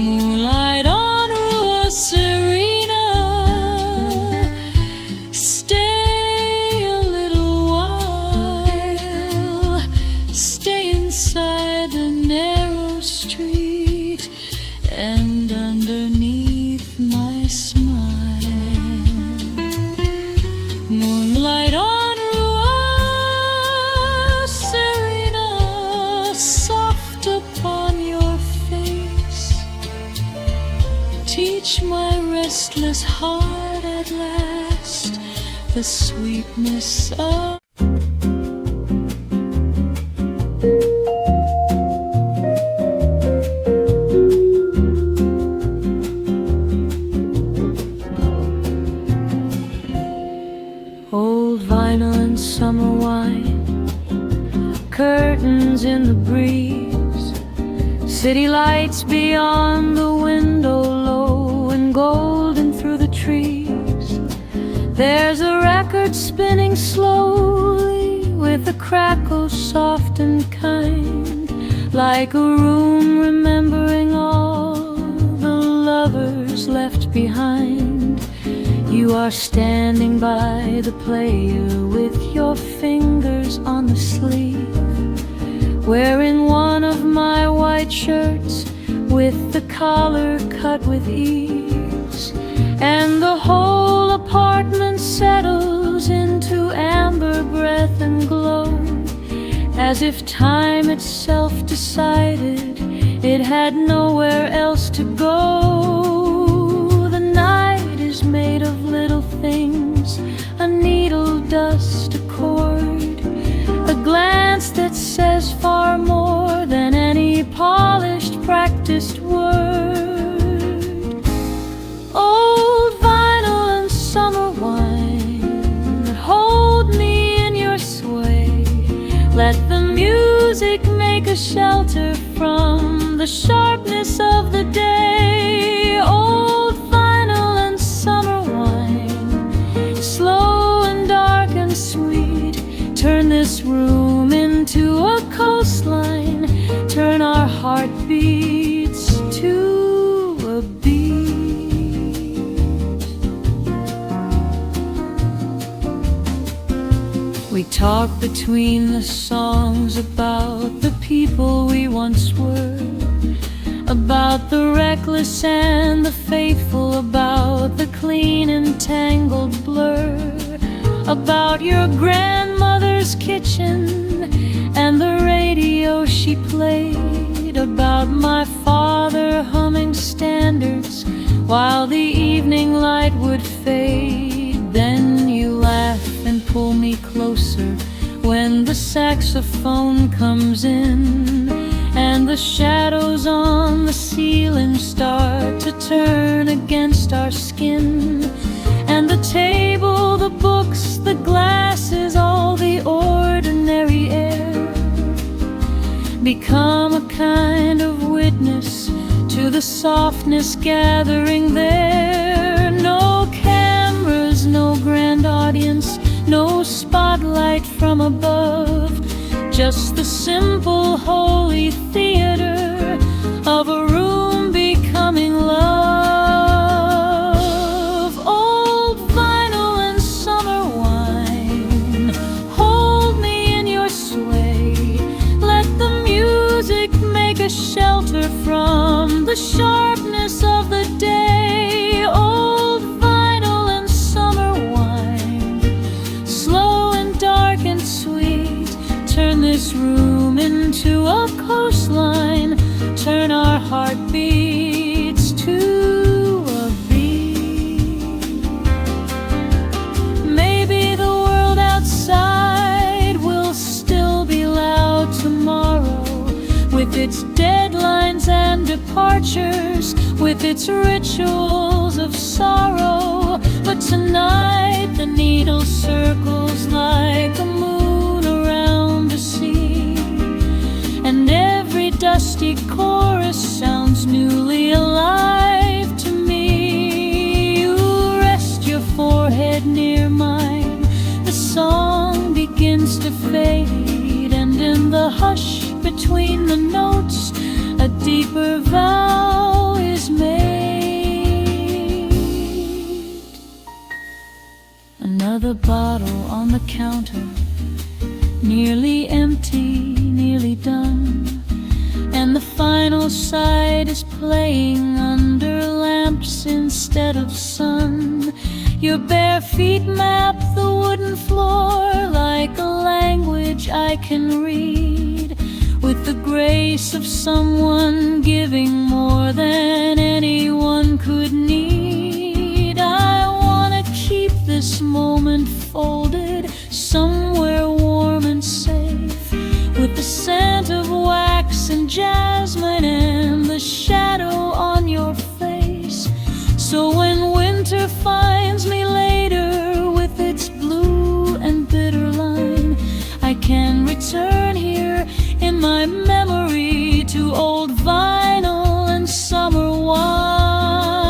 Moonlight on Rua Serena, stay a little while, stay inside the narrow street and underneath my smile. Moonlight on Rua Serena, soft upon your face, teach my restless heart at last the sweetness of old vinyl and summer wine, curtains in the breeze, city lights beyond the window, low and golden through the trees. There's a record spinning slowly with a crackle soft and kind, like a room remembering all the lovers left behind. You are standing by the player with your fingers on the sleeve, wearing one of my white shirts with the collar cut with ease, and the whole apartment settles into amber breath and glow, as if time itself decided it had nowhere else to go. The night is made of little things, a needle, dust, a cord, a glance that says far more than any polished, practiced word. Old vinyl and summer wine, hold me in your sway. Let the music make a shelter from the sharpness of the day. Old vinyl and summer wine, slow and dark and sweet, turn this room into a coastline, turn our heartbeats to a beat. We talk between the songs about the people we once were, about the reckless and the faithful, about the clean and tangled blur, about your grandmother's kitchen and the radio she played, about my father humming standards while the evening light would fade. Then you laugh and pull me closer when the saxophone comes in, and the shadows on the ceiling start to turn against our skin, and the table, the books, the glasses, all the ordinary air become a kind of witness to the softness gathering there. No cameras, no grand audience, no spotlight from above, just the simple holy theater of a room becoming love. Old vinyl and shelter from the sharpness of the day. Old vinyl and summer wine, slow and dark and sweet. Turn this room into a coastline. Turn our heartbeats to a beat. Maybe the world outside will still be loud tomorrow, with its deadlines and departures, with its rituals of sorrow. But tonight the needle circles like a moon around a sea, and every dusty chorus sounds newly alive to me. You rest your forehead near mine, the song begins to fade, and in the hush between the notes a deeper vow is made. Another bottle on the counter, nearly empty, nearly done, and the final side is playing under lamps instead of sun. Your bare feet map the wooden floor like a language I can read, with the grace of someone giving more than anyone could need. I wanna keep this moment folded somewhere warm and safe, with the scent of wax and jasmine and the shadow on your face. So when winter finds me later with its blue and bitter line, I can return here in my memory to old vinyl and summer wine.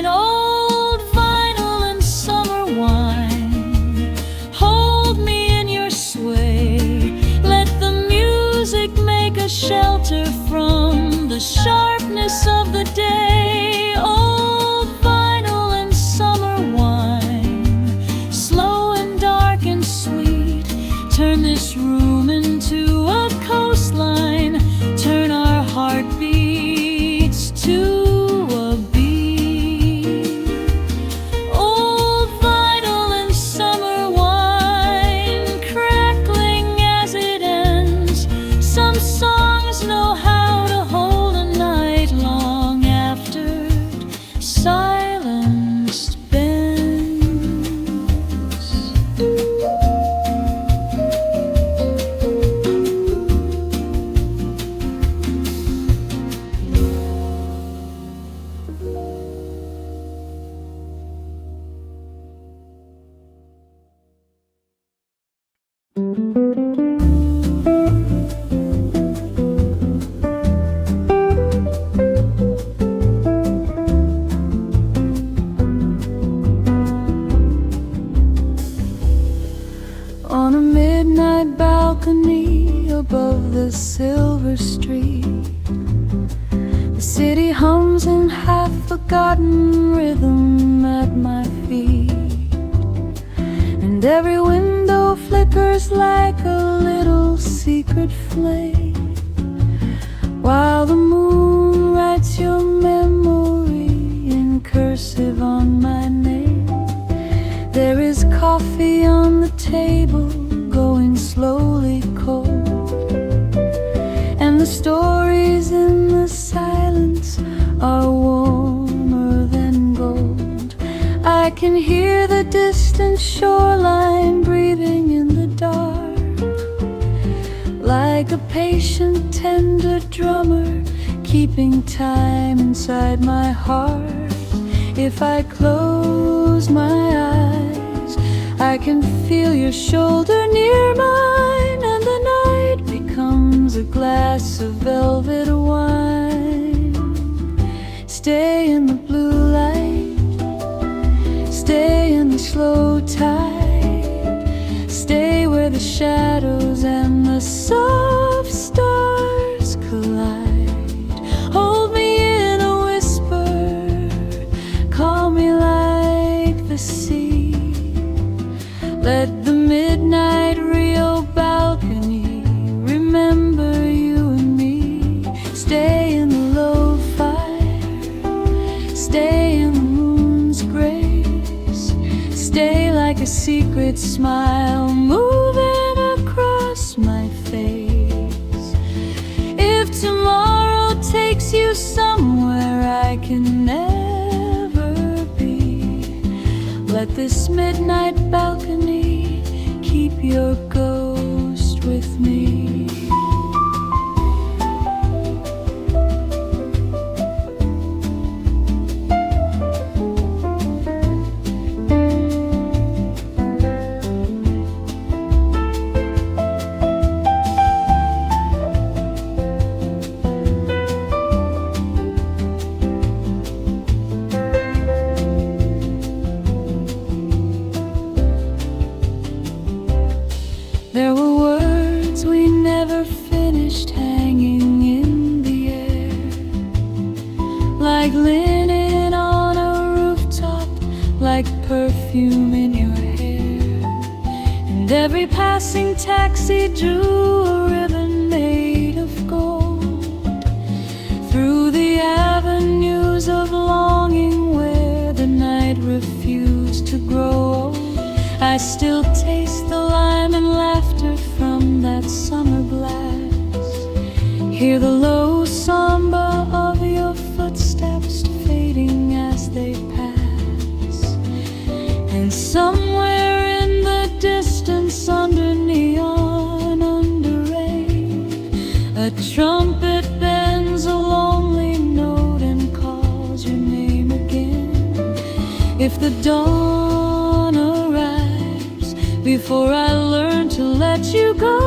Old vinyl and summer wine, hold me in your sway. Let the music make a shelter from the sharpness of the day. Old vinyl and summer wine, slow and dark and sweet. Turn this room into a coastline. Turn our heartbeats to a beat. Old vinyl and summer wine, crackling as it ends. Some songs know how to hold a night long after silence bends. On a midnight balcony above the silver street, the city hums in half-forgotten rhythm at my feet, and every window flickers like a little secret flame, while the moon writes your memory in cursive on my name. There is coffee on the table, going slowly cold, and the stories in the silence are warmer than gold. I can hear the distant shoreline breathing in the dark, like a patient, tender drummer keeping time inside my heart. If I close my eyes, I can feel your shoulder near mine, and the night becomes a glass of velvet wine. Stay in the blue light, stay in the slow tide, stay where the shadows and the soft stars collide. Hold me in a whisper, call me like the sea. Let the midnight Rio balcony remember you and me. secret smile moving across my face. If tomorrow takes you somewhere I can never be, let this midnight balcony keep your ghost with me. There were words we never finished hanging in the air, like linen on a rooftop, like perfume in your hair. And every passing taxi drew a ribbon made of gold through the avenues of longing where the night refused to grow old. I still taste the lime and laughter from that summer blast, hear the low samba of your footsteps fading as they pass. And somewhere in the distance under neon, under rain, a trumpet bends a lonely note and calls your name again. If the dawn arrives before I learn to let you go,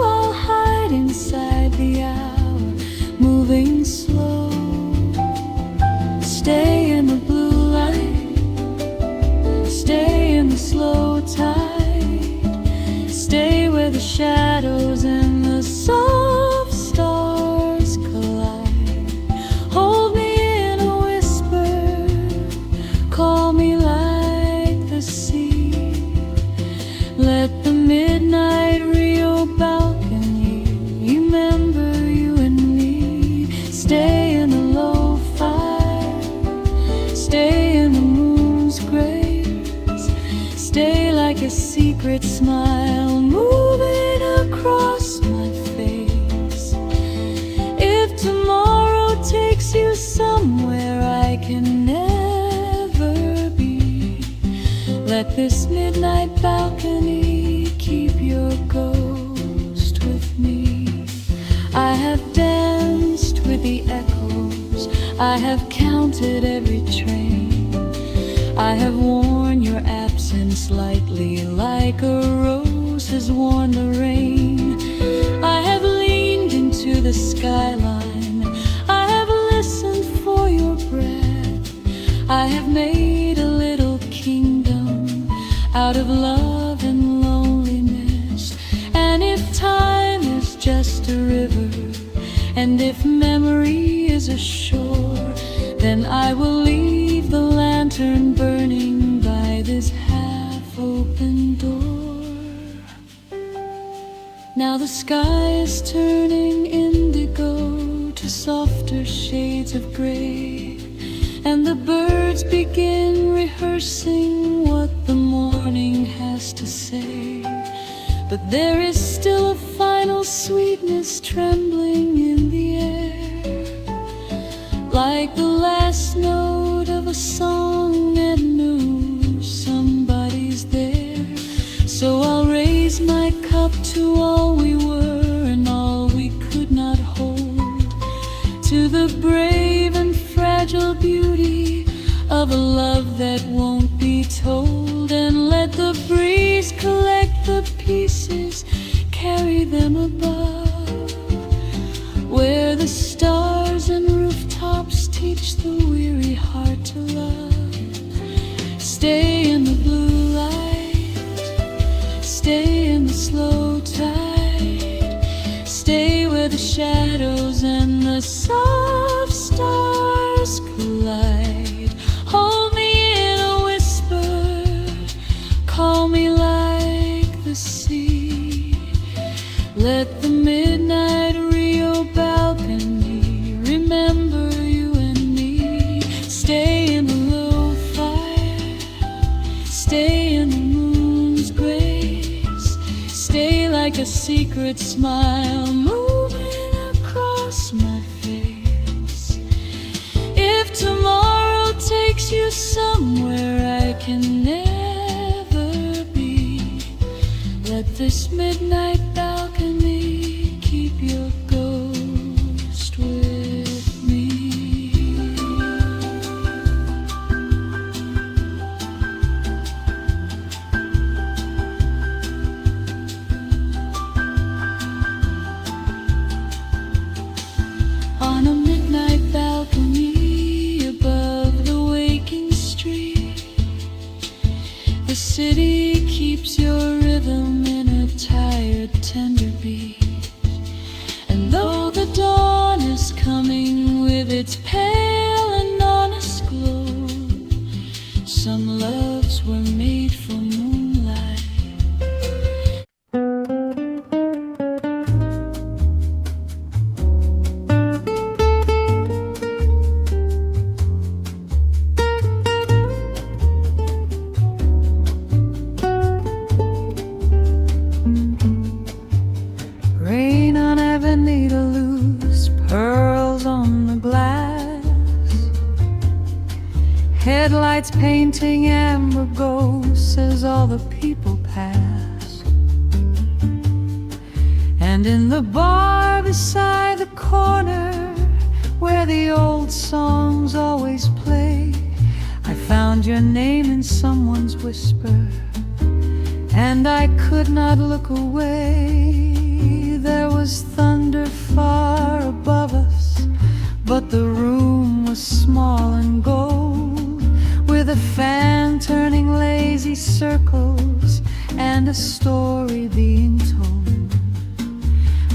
I'll hide inside the hour, moving slow. Stay in the blue light, stay in the slow tide, stay where the shadows and the soft stars collide. Hold me in a whisper, call me like the sea. Let the midnight Rio balcony remember you and me. Stay in the low fire, stay in the moon's grace, stay like a secret smile moving across my face. If tomorrow takes you somewhere I can never be, let this midnight balcony keep your ghost with me. I have danced with the echoes, I have counted every train, I have worn your absence lightly like a rose has worn the rain. I have leaned into the skyline, I have listened for your breath, I have made a little kingdom out of love and loneliness. And if time is just a river, and if memory is a shore, then I will leave the lantern burning by this half-open door. Now the sky is turning indigo to softer shades of gray, and the birds begin rehearsing what the morning has to say. But there is still a final sweetness trembling in the air, like the last note of a song at noon. Somebody's there. So I'll raise my cup to all we were and all we could not hold, to the brave and fragile beauty of a love that won't be told. And let the breeze collect the pieces, carry them above, where the stars and rooftops teach the weary heart to love. Stay in the blue light, stay in the slow tide, stay where the shadows and the soft stars collide. Hold me in a whisper, call me like the sea. Let the midnight Rio balcony remember you and me. Stay in the low fire, stay in the secret smile moving across my face. If tomorrow takes you somewhere I can never be, let this midnight balcony keep your ghost with me. On a midnight balcony above the waking street, the city keeps your rhythm in a tired, tender beat. And though the dawn is coming with its pale and honest glow, some loves were made for moonlight. Rain on Avenida Luz, pearls on the glass, headlights painting amber ghosts as all the people pass. And in the bar beside the corner where the old songs always play, I found your name in someone's whisper, and I could not look away. There was thunder far above us, but the room was small and gold, with a fan turning lazy circles and a story being told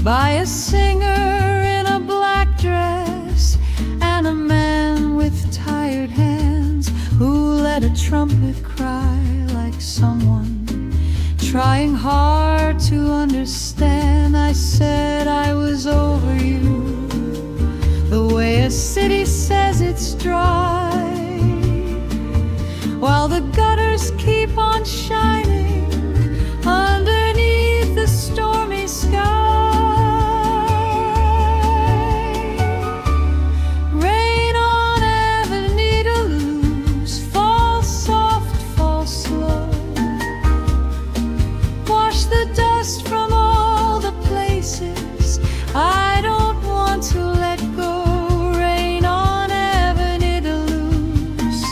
by a singer in a black dress and a man with tired hands who let a trumpet cry like someone trying hard to understand. I said I was over you, the way a city says it's dry, while the gutters keep on shining underneath the stormy sky. Rain on Avenida Luz, fall soft, fall slow, wash the dust from all the places I don't want to let go. Rain on Avenida Luz,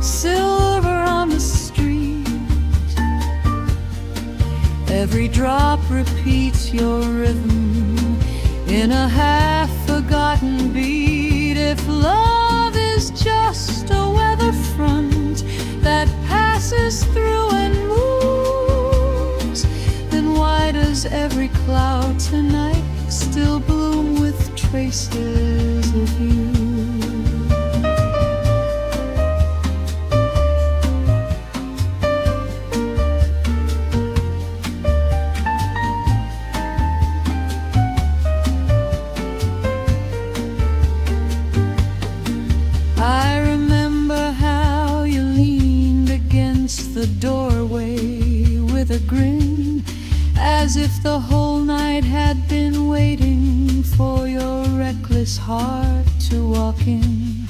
silver on the street. Every drop repeats your rhythm in a half-forgotten beat. If love is just a weather front that passes through and moves, then why does every cloud tonight still bloom with traces of you? I remember how you leaned against the doorway with a grin, as if the whole night had been waiting for your reckless heart to walk in,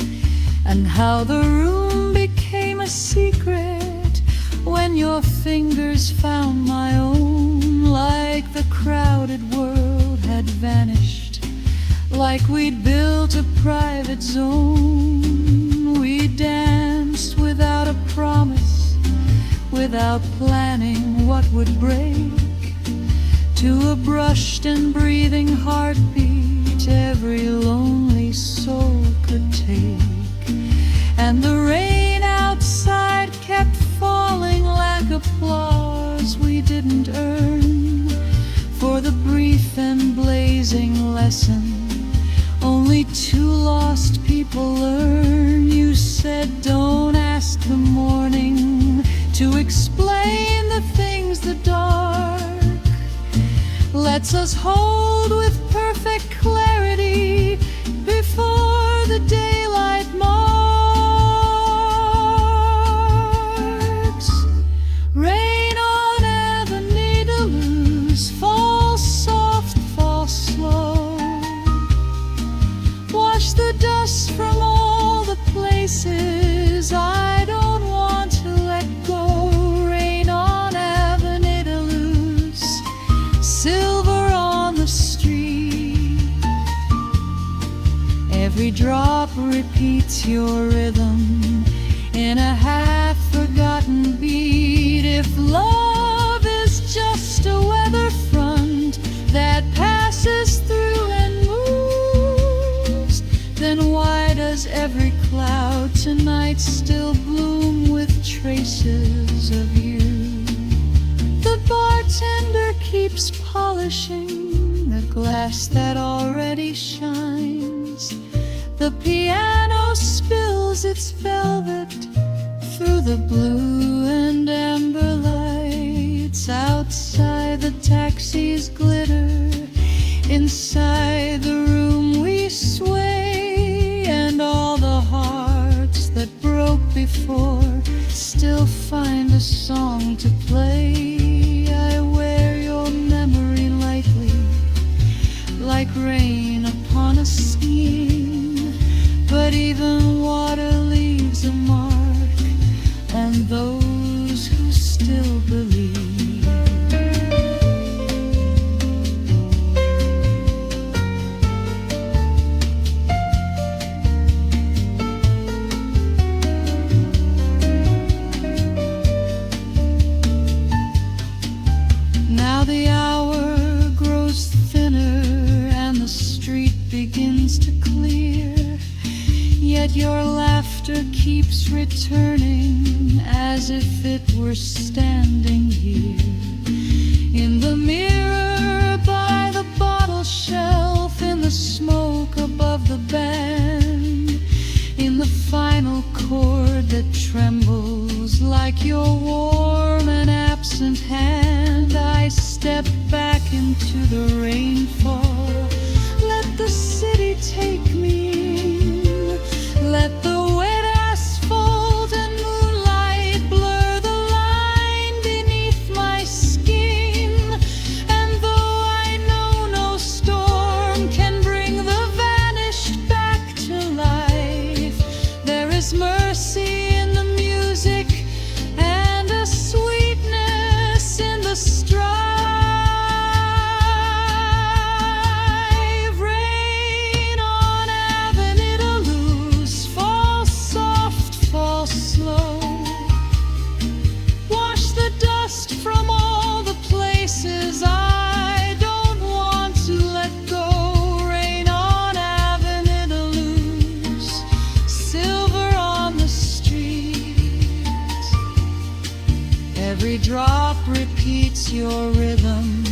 and how the room became a secret when your fingers found my own, like the crowded world had vanished, like we'd built a private zone. We danced without a promise, without planning what would break, to a brushed and breathing heartbeat every lonely soul could take. And the rain outside kept falling like applause we didn't earn for the brief and blazing lesson only two lost people learn. You said don't ask the morning to explain the things the dark lets us hold with perfect clarity before the daylight marks. Rain on Avenida Luz, fall soft. Every drop repeats your rhythm in a half-forgotten beat. If love is just a weather front that passes through and moves, then why does every cloud tonight still bloom with traces of you? The bartender keeps polishing the glass that already shines. The piano spills its velvet through the blue and amber lights. Outside the taxis glitter, inside the room we sway, and all the hearts that broke before still find a song to play. I wear your memory lightly, like rain upon a scheme, but even water leaves a mark, and those who still believe. Now the hour grows thinner and the street begins to clear, yet your laughter keeps returning as if it were standing here. In the mirror by the bottle shelf, in the smoke above the band, in the final chord that trembles like your warm and absent hand, I step back into the rainfall. Let the city take me. Let the wet asphalt and moonlight blur the line beneath my skin. And though I know no storm can bring the vanished back to life, there is mercy in the music and a sweetness in the strife. Rain on Avenida Luz, fall soft, fall slow. Wash the dust from all the places I don't want to let go. Rain on Avenida Luz, silver on the street. Every drop repeats your rhythm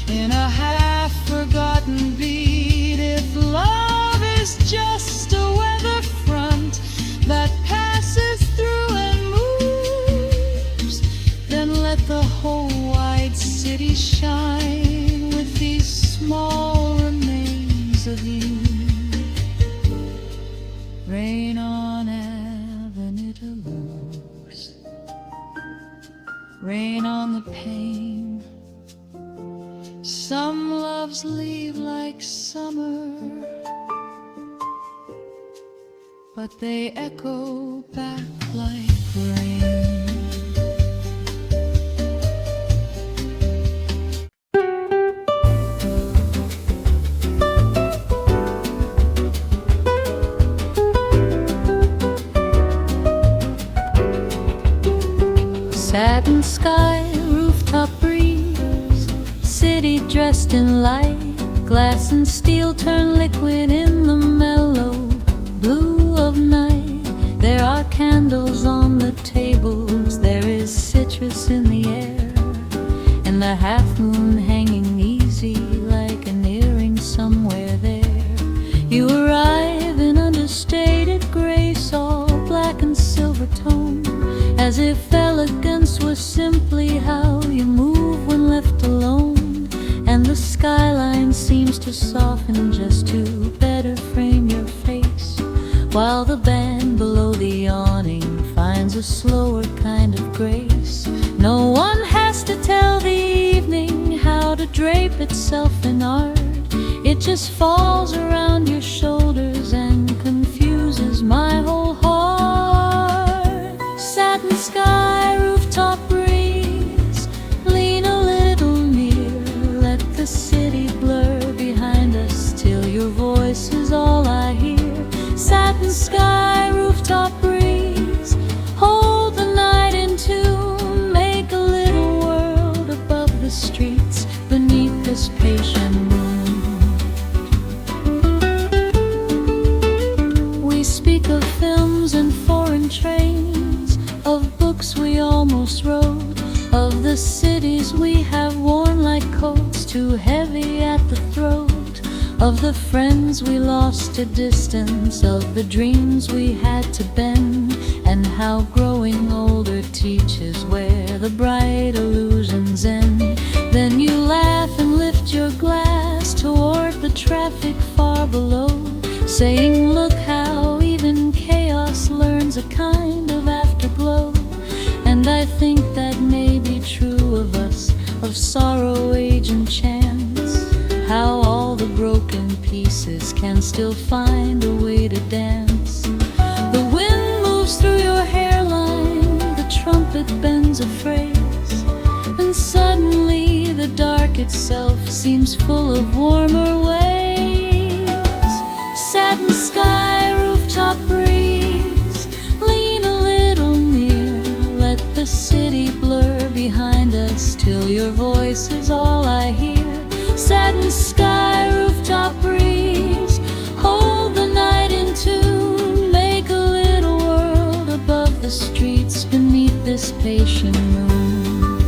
in a half-forgotten beat. If love is just a weather front that passes through and moves, then let the whole wide city shine with these small remains of you. Rain on Avenida Luz, rain on the pain. Some loves leave like summer, but they echo back like rain. Satin sky, rooftop breeze, city dressed in light, glass and steel turn liquid in the mellow blue of night. There are candles on the tables, there is citrus in the air, and the half moon hanging easy like an earring somewhere there. You arrive in understated grace, all black and silver tone, as if elegance was simply how you move when left alone. And the skyline seems to soften just to better frame your face, while the band below the awning finds a slower kind of grace. No one has to tell the evening how to drape itself in art. It just falls around your shoulders and confuses my whole heart. Satin sky, rooftop breeze, lean a little near, let the city blur behind us till your voice is all I hear. Satin sky, rooftop breeze, hold the night in tune, make a little world above the streets beneath this patient moon. We speak of films and foreign trains, of books we almost wrote, of the cities we have worn like coats too heavy at the throat, of the friends we lost to distance, of the dreams we had to bend, and how growing older teaches where the bright illusions end. Then you laugh and lift your glass toward the traffic far below, saying, look how even chaos learns a kind of afterglow. And I think that may be true of us, of sorrow, age and chance, how all the broken pieces can still find a way to dance. The wind moves through your hairline, the trumpet bends a phrase, and suddenly the dark itself seems full of warmer ways. Satin sky, rooftop breeze, lean a little near, let the city blur behind us till your voice is all I hear. Satin sky, rooftop breeze, hold the night in tune, make a little world above the streets beneath this patient moon.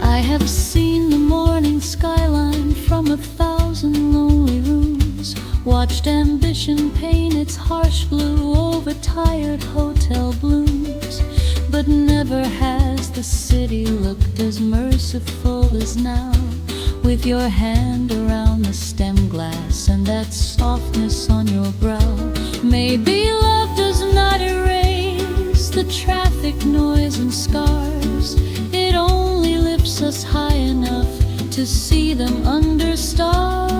I have seen the morning skyline from 1,000 lonely rooms, watched ambition paint its harsh blue over tired hotel blooms, but never has the city looked as merciful as now, with your hand around the stem glass and that softness on your brow. Maybe love does not erase the traffic noise and scars, it only lifts us high enough to see them under stars.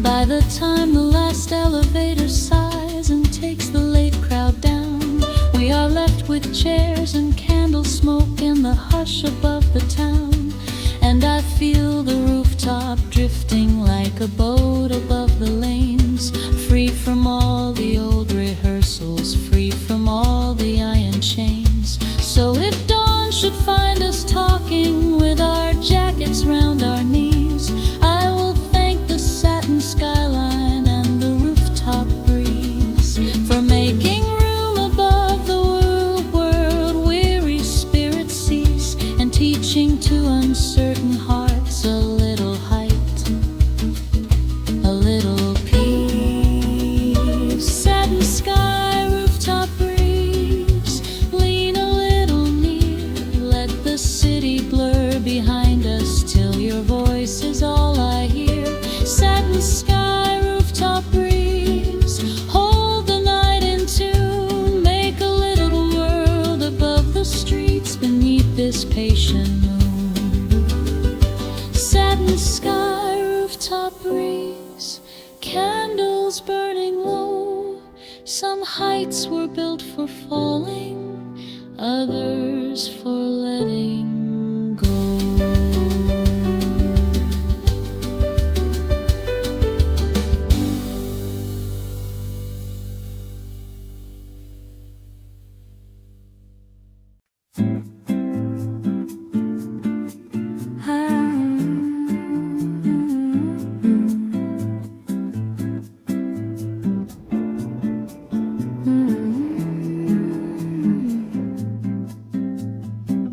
By the time the last elevator sighs and takes the late crowd down, we are left with chairs and candle smoke in the hush above the town. And I feel the rooftop drifting like a boat above the lanes, free from all the old rehearsals, free from all the iron chains. So if dawn should find us talking with our jackets round our knees, I will thank the satin skyline and the rooftop breeze for making room above the world weary spirits cease, and teaching to uncertain hearts a little height, a little peace. Satin sky, rooftop breeze, lean a little near, let the city blur behind us till your voice is all I hear. Satin sky, rooftop breeze, hold the night in tune, make a little world above the streets beneath this patient moon. Satin sky, rooftop breeze, candles burning low, some heights were built for falling, others for letting go.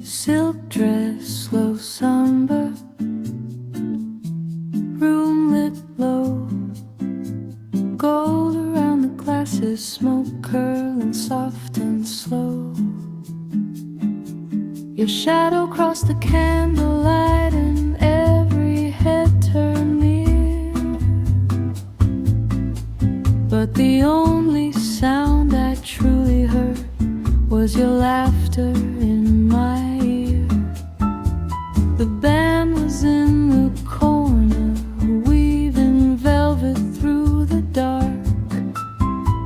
Silk dress, low somber, room lit low, gold around the glasses, smoke curling soft and slow. Your shadow crossed the candlelight and every head turned near, but the only sound I truly heard was your laughter in my ear. The band was in the corner, weaving velvet through the dark.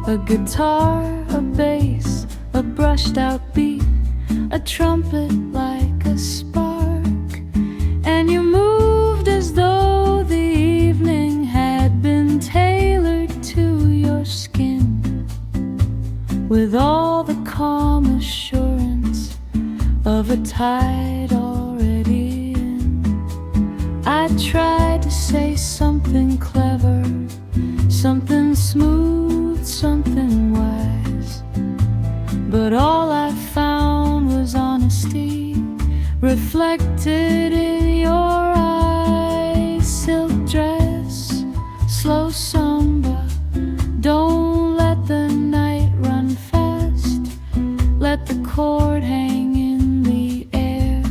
A guitar, a bass, a brushed out beat, a trumpet like a spark. And you moved as tried to say something clever, something smooth, something wise, but all I found was honesty reflected in your eyes. Silk dress, slow samba, don't let the night run fast, let the cord hang in the air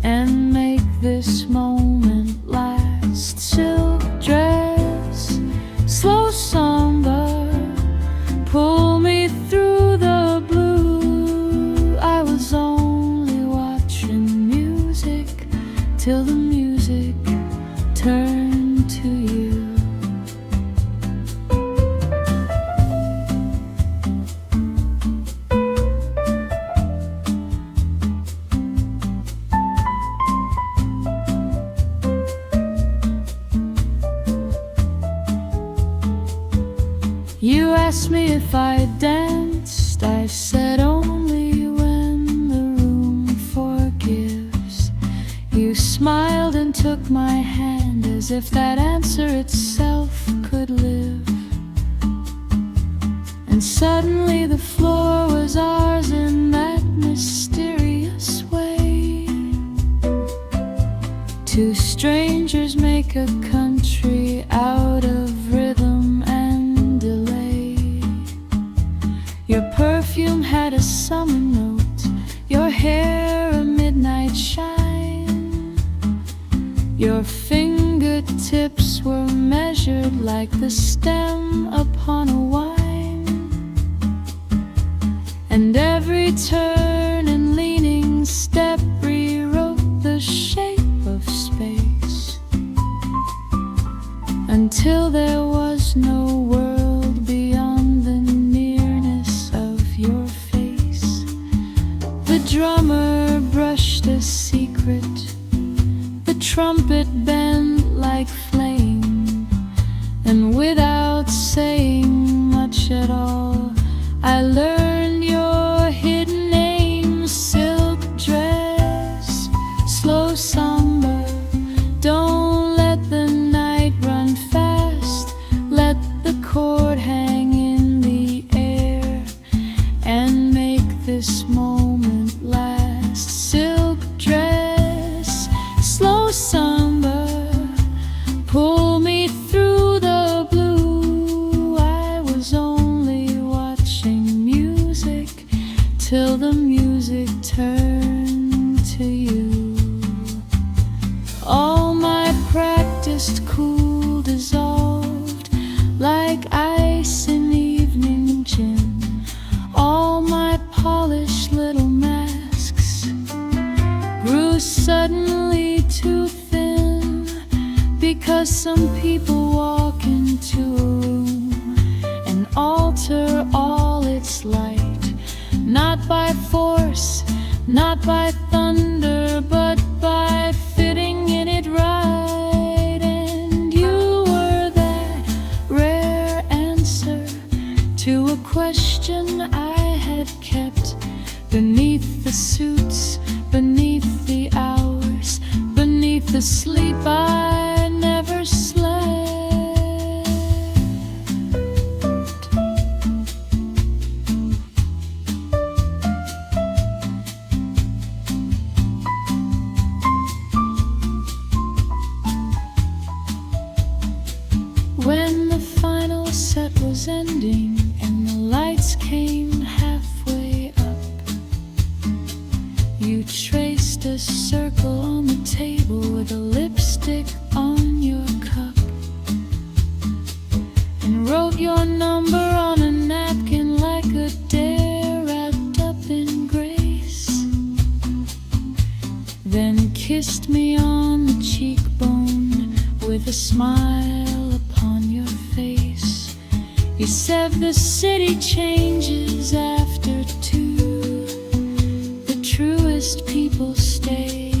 and make this moment last. Silk dress, slow samba, pull me through the blue. I was only watching music till the music turned to you. You asked me if I danced, I said only when the room forgives. You smiled and took my hand as if that answer itself could live. And suddenly the floor was ours in that mysterious way. Two strangers make a country out of rhythm and delay. Your perfume had a summer note, your hair a midnight shine. Your fingertips were measured like the stem upon a wine. And every turn and leaning step rewrote the shape of space, until there was no world beyond the nearness of your face. The drummer brushed a secret, the trumpet bent like flame, and without saying much at all, I learned your hidden name. Silk dress, slow samba, don't let the night run fast, let the cord hang in the air and make this moment last. Silk dress, slow samba, pull me through the blue. I was only watching music till the music turned to you. All my practiced cool dissolved like ice in evening gin. All my polished little masks grew suddenly too thin, because some people walk into a room and alter all its light, not by force, not by thunder, but by fitting in it right. And you were that rare answer to a question I had kept beneath the suits, beneath the hours, beneath the sleep I never slept. When the final set was ending and the lights came halfway up, you traced a circle on the table with a lipstick on your cup, and wrote your number on a napkin like a dare wrapped up in grace. Then kissed me on the cheekbone with a smile upon your face. You said the city changes after two, the truest people stay,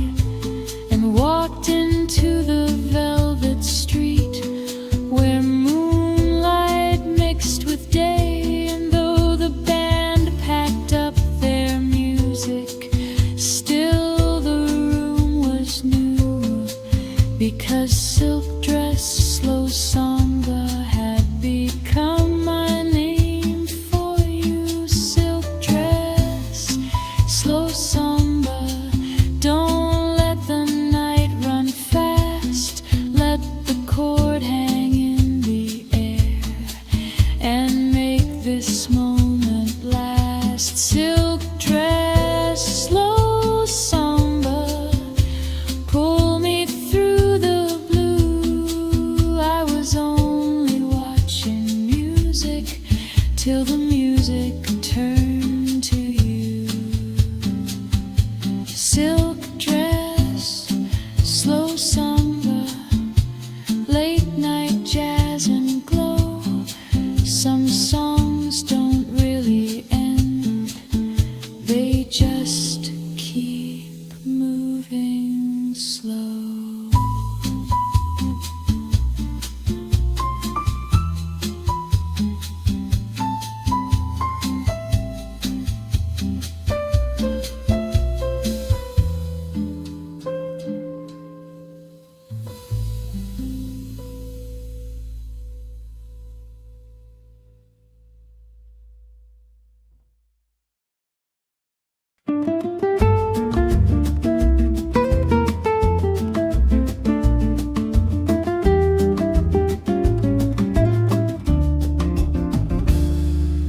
and walked into the velvet street where moonlight mixed with day. And though the band packed up their music, still the room was new, Because silk dress, slow samba had become my name for you. Silk dress, slow samba, don't let the night run fast. Let the cord hang in the air and make this moment last. Silk dress, slow samba, pull me through the blue. I was only watching music till the music turned to you. Silk dress, slow samba, late night jazz and glow. Some songs don't really end, they just keep moving slow.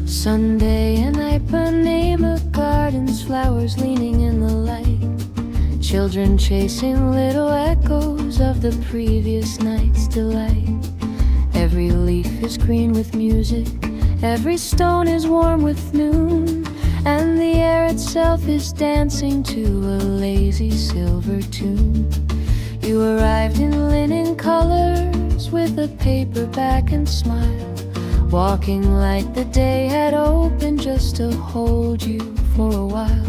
Sunday in Ipanema gardens, flowers leaning in the light, children chasing little echoes of the previous night's delight. Every leaf is green with music, every stone is warm with noon, and the air itself is dancing to a lazy silver tune. You arrived in linen colors with a paperback and smile, walking like the day had opened just to hold you for a while.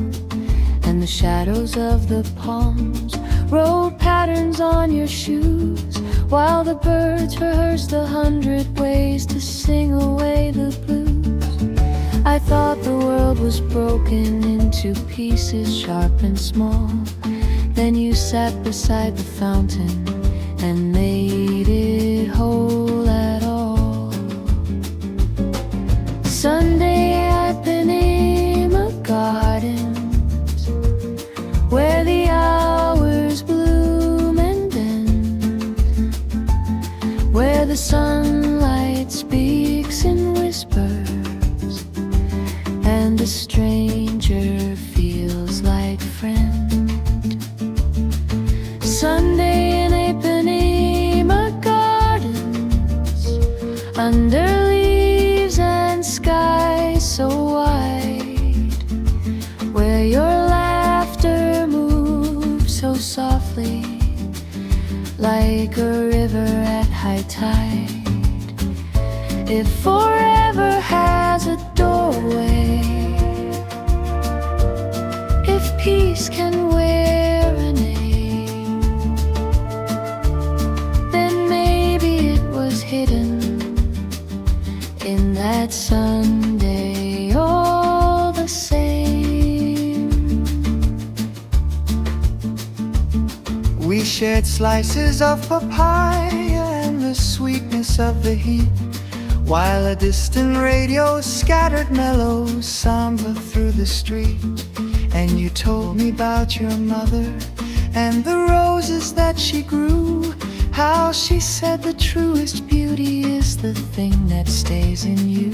And the shadows of the palms wrote patterns on your shoes, while the birds rehearsed 100 ways to sing away the blues. I thought the world was broken into pieces, sharp and small. Then you sat beside the fountain and made it whole at all. Sunday at Ipanema Gardens, where the hours bloom and bend, where the sunlight speaks in whispers, and a stranger feels like friend. Sunday in Ipanema Gardens, under leaves and sky so wide, where your laughter moves so softly, like a river at high tide. It forever has a doorway. If peace can wear a name, then maybe it was hidden in that Sunday all the same. We shared slices of papaya and the sweetness of the heat, while a distant radio scattered mellow samba through the street. And you told me about your mother and the roses that she grew, how she said the truest beauty is the thing that stays in you.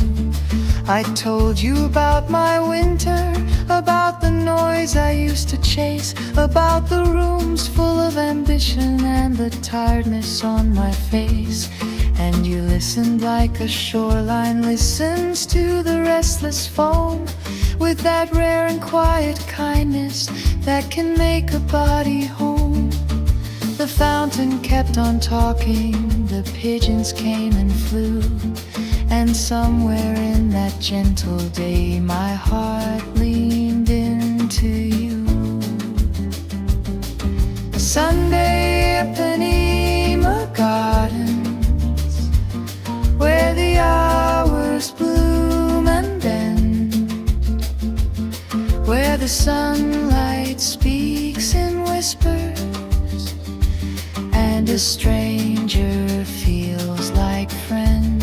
I told you about my winter, about the noise I used to chase, about the rooms full of ambition and the tiredness on my face. And you listened like a shoreline listens to the restless foam, with that rare and quiet kindness that can make a body home. The fountain kept on talking, the pigeons came and flew, and somewhere in that gentle day my heart leaned into you. Sunday at Ipanema Gardens, where the hours bloom and bend, where the sunlight speaks in whispers, and a a stranger feels like friend.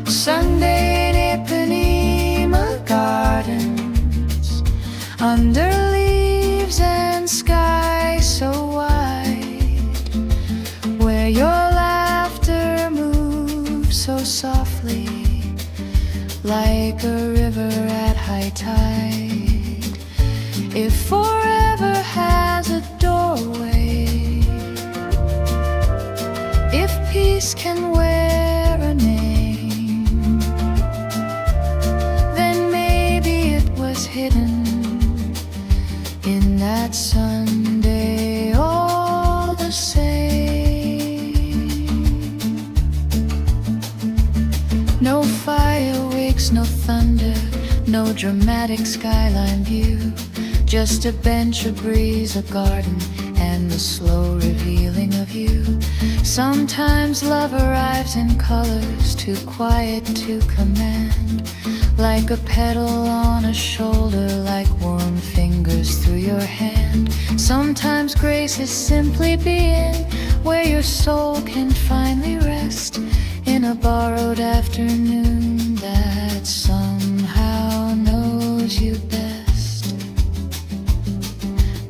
Sunday in Ipanema Gardens, under leaves and sky so wide, where your laughter moves so softly, like a river at high tide. If forever has a doorway, if peace can wear a name, then maybe it was hidden in that Sunday all the same. No fireworks, no thunder, no dramatic skyline view, just a bench, a breeze, a garden, and the slow revealing of you. Sometimes love arrives in colors, too quiet to command, like a petal on a shoulder, like warm fingers through your hand. Sometimes grace is simply being where your soul can finally rest, in a borrowed afternoon that somehow knows you best.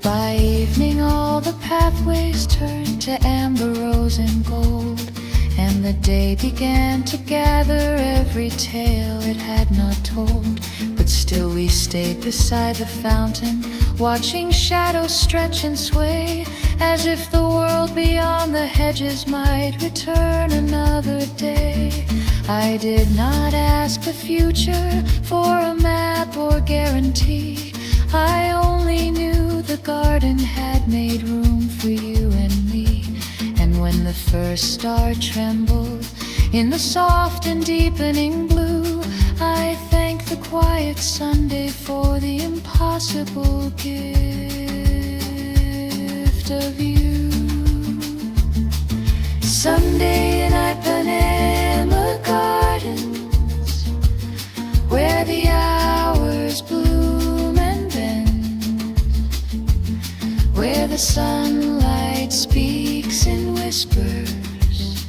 By evening all the pathways turned to amber, rose and gold, and the day began to gather every tale it had not told. But still we stayed beside the fountain, watching shadows stretch and sway, as if the world beyond the hedges might return another day. I did not ask the future for a map or guarantee. I only knew the garden had made room for you and me. And when the first star trembled in the soft and deepening blue, I thank the quiet Sunday for the impossible gift of you. Sunday in Ipanema Gardens, where the hours bloom and bend, where the sunlight speaks in whispers,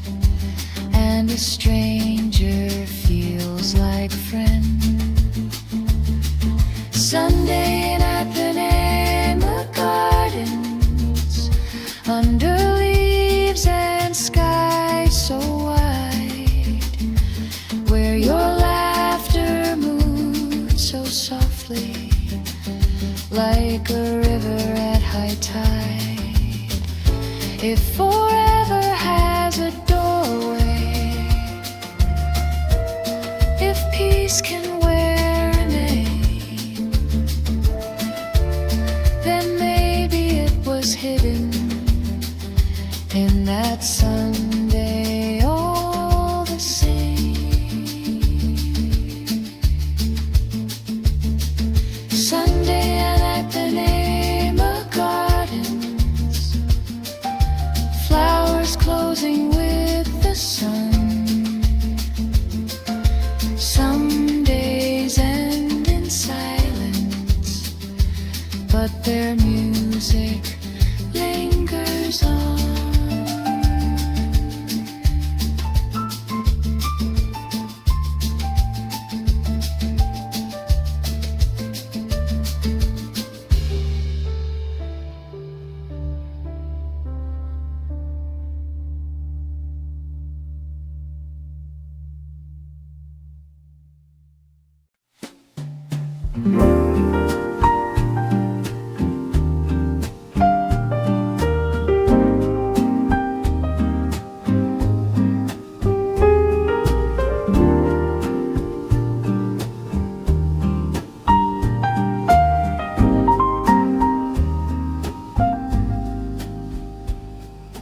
and a stranger feels like friend. Sunday in Ipanema Gardens, under leaves and sky so wide, where your laughter moves so softly, like a river at high tide. If forever has a doorway, if peace can wear a name, then maybe it was hidden in that Sunday all the same. Sunday at Ipanema Gardens, flowers closing with the sun. Some days end in silence, but their music lingers on.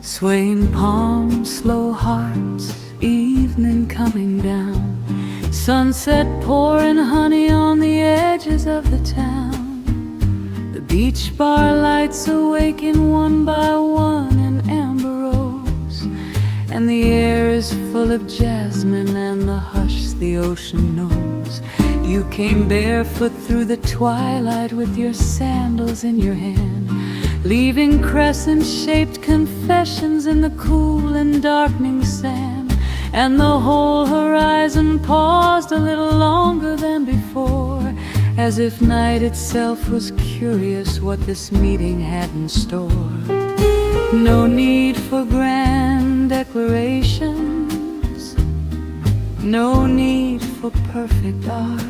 Swaying palms, slow hearts, evening coming down, sunset pouring honey on the edges of the town. The beach bar lights awaken one by one in amber rose, and the air is full of jasmine and the hush the ocean knows. You came barefoot through the twilight with your sandals in your hand, leaving crescent-shaped confessions in the cool and darkening sand. And the whole horizon paused a little longer than before, as if night itself was curious what this meeting had in store. No need for grand declarations, no need for perfect art.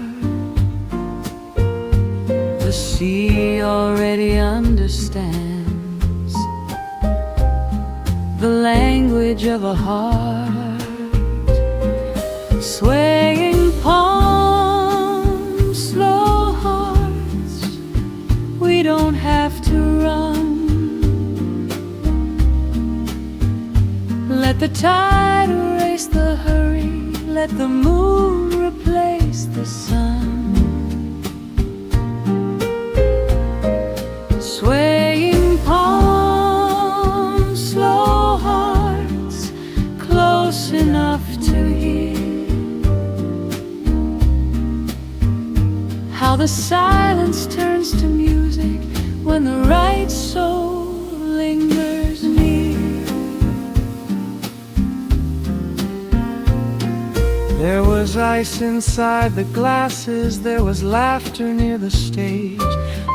The sea already understands the language of a heart, swaying palms, slow hearts. We don't have to run. Let the tide erase the hurry, let the moon replace the sun. Swaying palms, slow hearts, close enough to hear how the silence turns to music when the right soul lingers near. There was ice inside the glasses, there was laughter near the stage.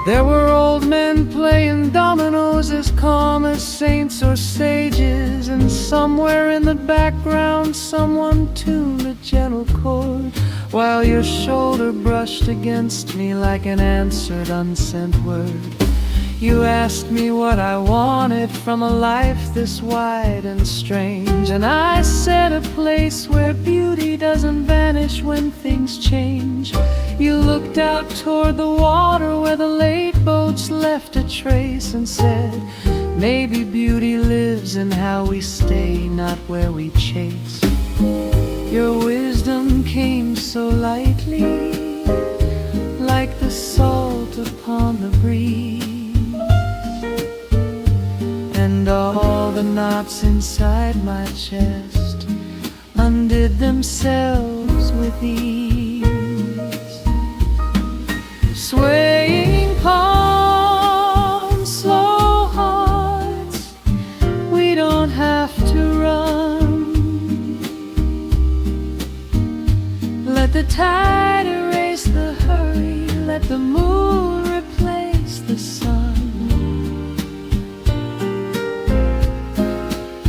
There were old men playing dominoes as calm as saints or sages. And somewhere in the background someone tuned a gentle chord, while your shoulder brushed against me like an answered unsent word. You asked me what I wanted from a life this wide and strange, and I said a place where beauty doesn't vanish when things change. You looked out toward the water where the late boats left a trace and said, maybe beauty lives in how we stay, not where we chase. Your wisdom came so lightly, like the salt upon the breeze, and all the knots inside my chest undid themselves with ease. Swaying palms, slow hearts, we don't have to run. Let the tide erase the hurry, let the moon replace the sun.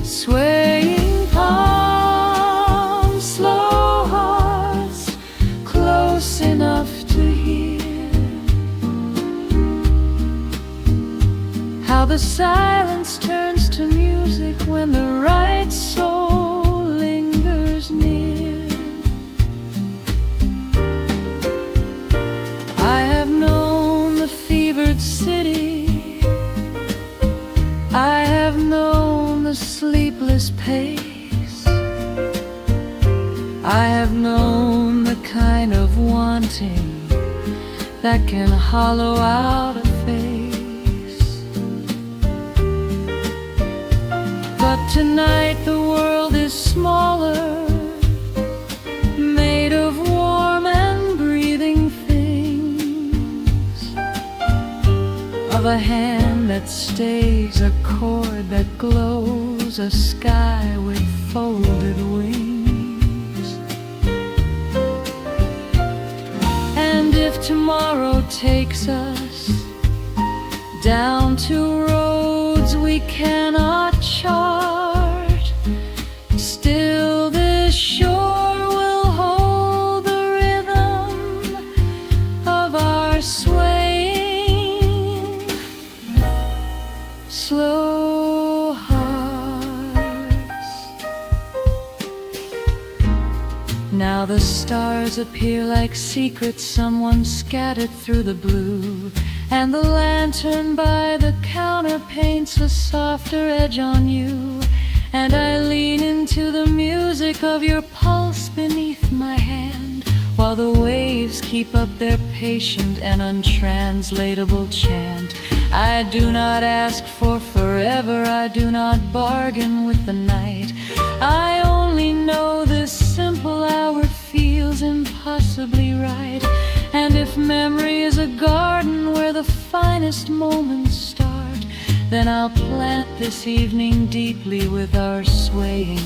Swaying palms, slow hearts, close enough to hear how the silence turns to music when the right soul lingers near. I have known the fevered city, I have known the sleepless pace, I have known the kind of wanting that can hollow out a face. But tonight the world is smaller, made of warm and breathing things, of a hand that stays, a chord that glows, a sky with folded wings. And if tomorrow takes us down to roads we cannot chart, still this shore will hold the rhythm of our swaying slow hearts. Now the stars appear like secrets someone scattered through the blue, and the lantern by the counter paints a softer edge on you. And I lean into the music of your pulse beneath my hand, while the waves keep up their patient and untranslatable chant. I do not ask for forever, I do not bargain with the night. I only know this simple hour feels impossibly right. And if memory is a garden where the finest moments start, then I'll plant this evening deeply with our swaying,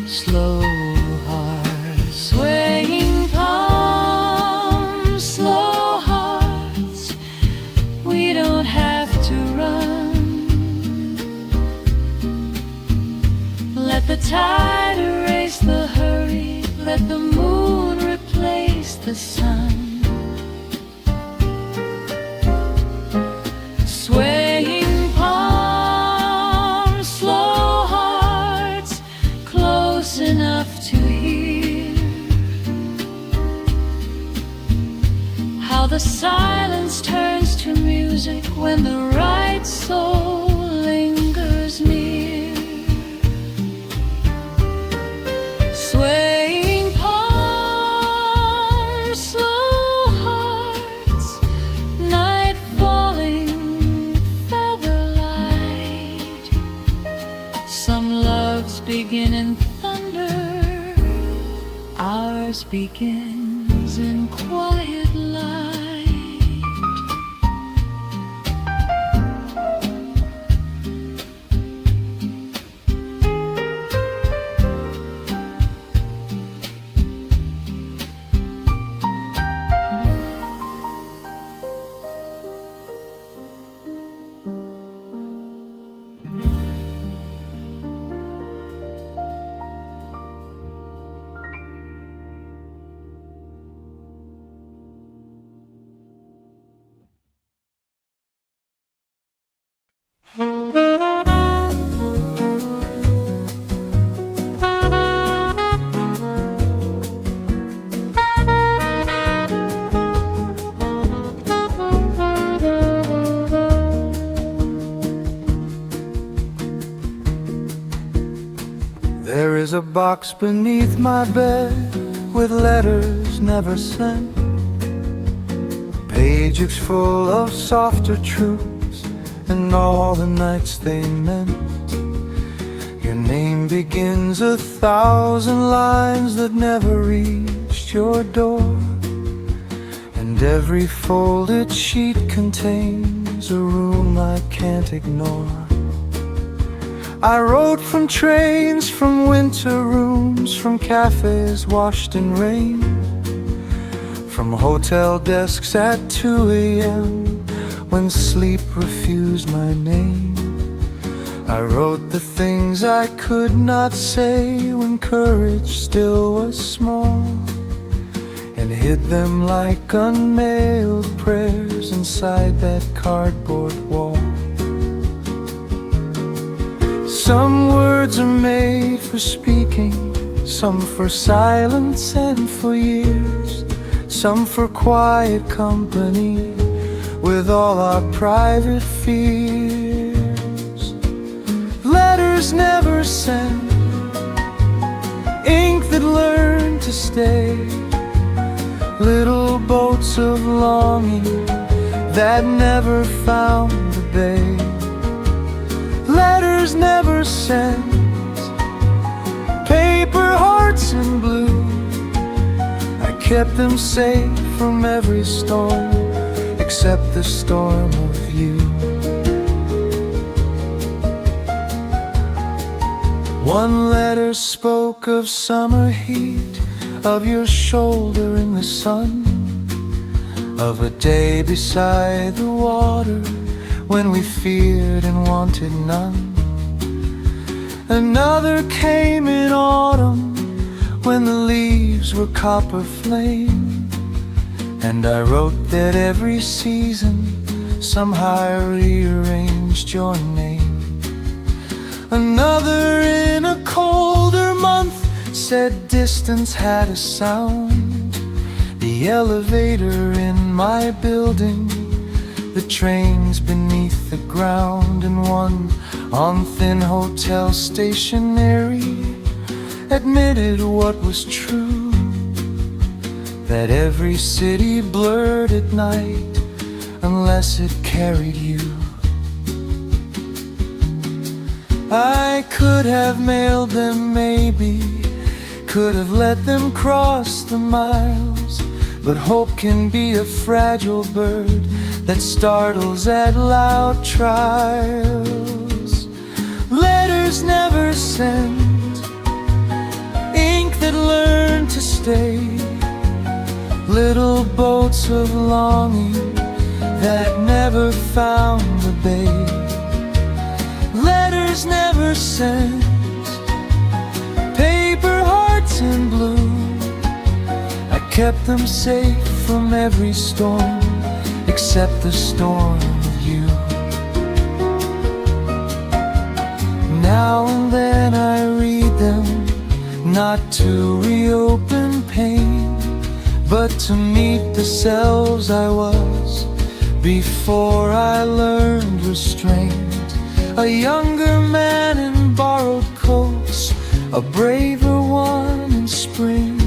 slow hearts. Swaying palms, slow hearts, we don't have to run. Let the tide erase the hurry, let the moon replace the sun. Swaying palms, slow hearts, close enough to hear how the silence turns to music when the right soul lingers near. Swaying palms, slow hearts, night falling, feather light. Some loves begin in thunder, ours begins in quiet light. There is a box beneath my bed with letters never sent, pages full of softer truths and all the nights they meant. Your name begins 1,000 lines that never reached your door, and every folded sheet contains a room I can't ignore. I wrote from trains, from winter rooms, from cafes washed in rain, from hotel desks at 2 a.m. when sleep refused my name. I wrote the things I could not say when courage still was small, and hid them like unmailed prayers inside that cardboard wall. Some words are made for speaking, some for silence and for years, some for quiet company with all our private fears. Letters never sent, ink that learned to stay, little boats of longing that never found the bay. Letters never sent, paper hearts in blue, I kept them safe from every storm except the storm of you. One letter spoke of summer heat, of your shoulder in the sun, of a day beside the water when we feared and wanted none. Another came in autumn when the leaves were copper flame, and I wrote that every season somehow rearranged your name. Another in a colder month said distance had a sound, the elevator in my building, the trains beneath the ground, and one on thin hotel stationery admitted what was true, that every city blurred at night unless it carried you. I could have mailed them maybe, could have let them cross the miles, but hope can be a fragile bird that startles at loud trials. Letters never sent, ink that learned to stay, little boats of longing that never found the bay. Letters never sent, paper hearts in blue, I kept them safe from every storm except the storm of you. Now and then I read them, not to reopen pain, but to meet the selves I was before I learned restraint. A younger man in borrowed coats, a braver one in spring,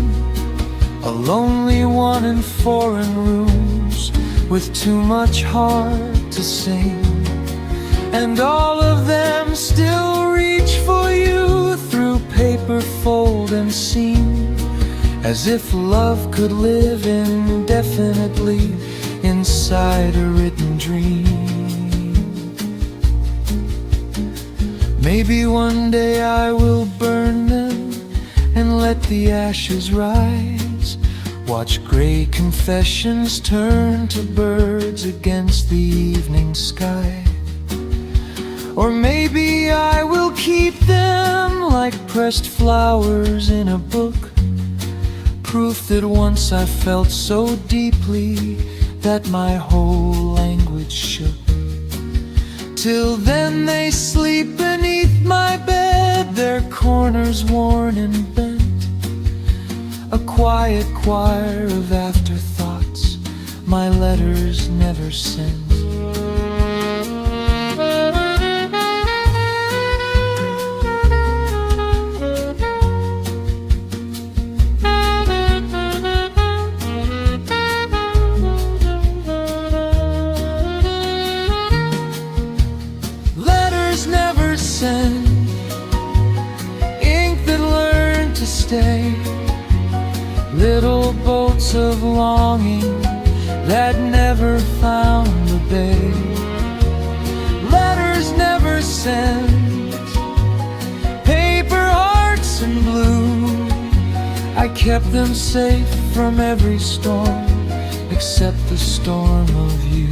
a lonely one in foreign rooms with too much heart to sing. And all of them still reach for you through paper fold and seam, as if love could live indefinitely inside a written dream. Maybe one day I will burn them and let the ashes rise, watch gray confessions turn to birds against the evening sky. Or maybe I will keep them like pressed flowers in a book, proof that once I felt so deeply that my whole language shook. Till then they sleep beneath my bed, their corners worn and bent, a quiet choir of afterthoughts my letters never sent. Ink that learned to stay, little boats of longing that never found the bay. Letters never sent, paper hearts in blue, I kept them safe from every storm except the storm of you.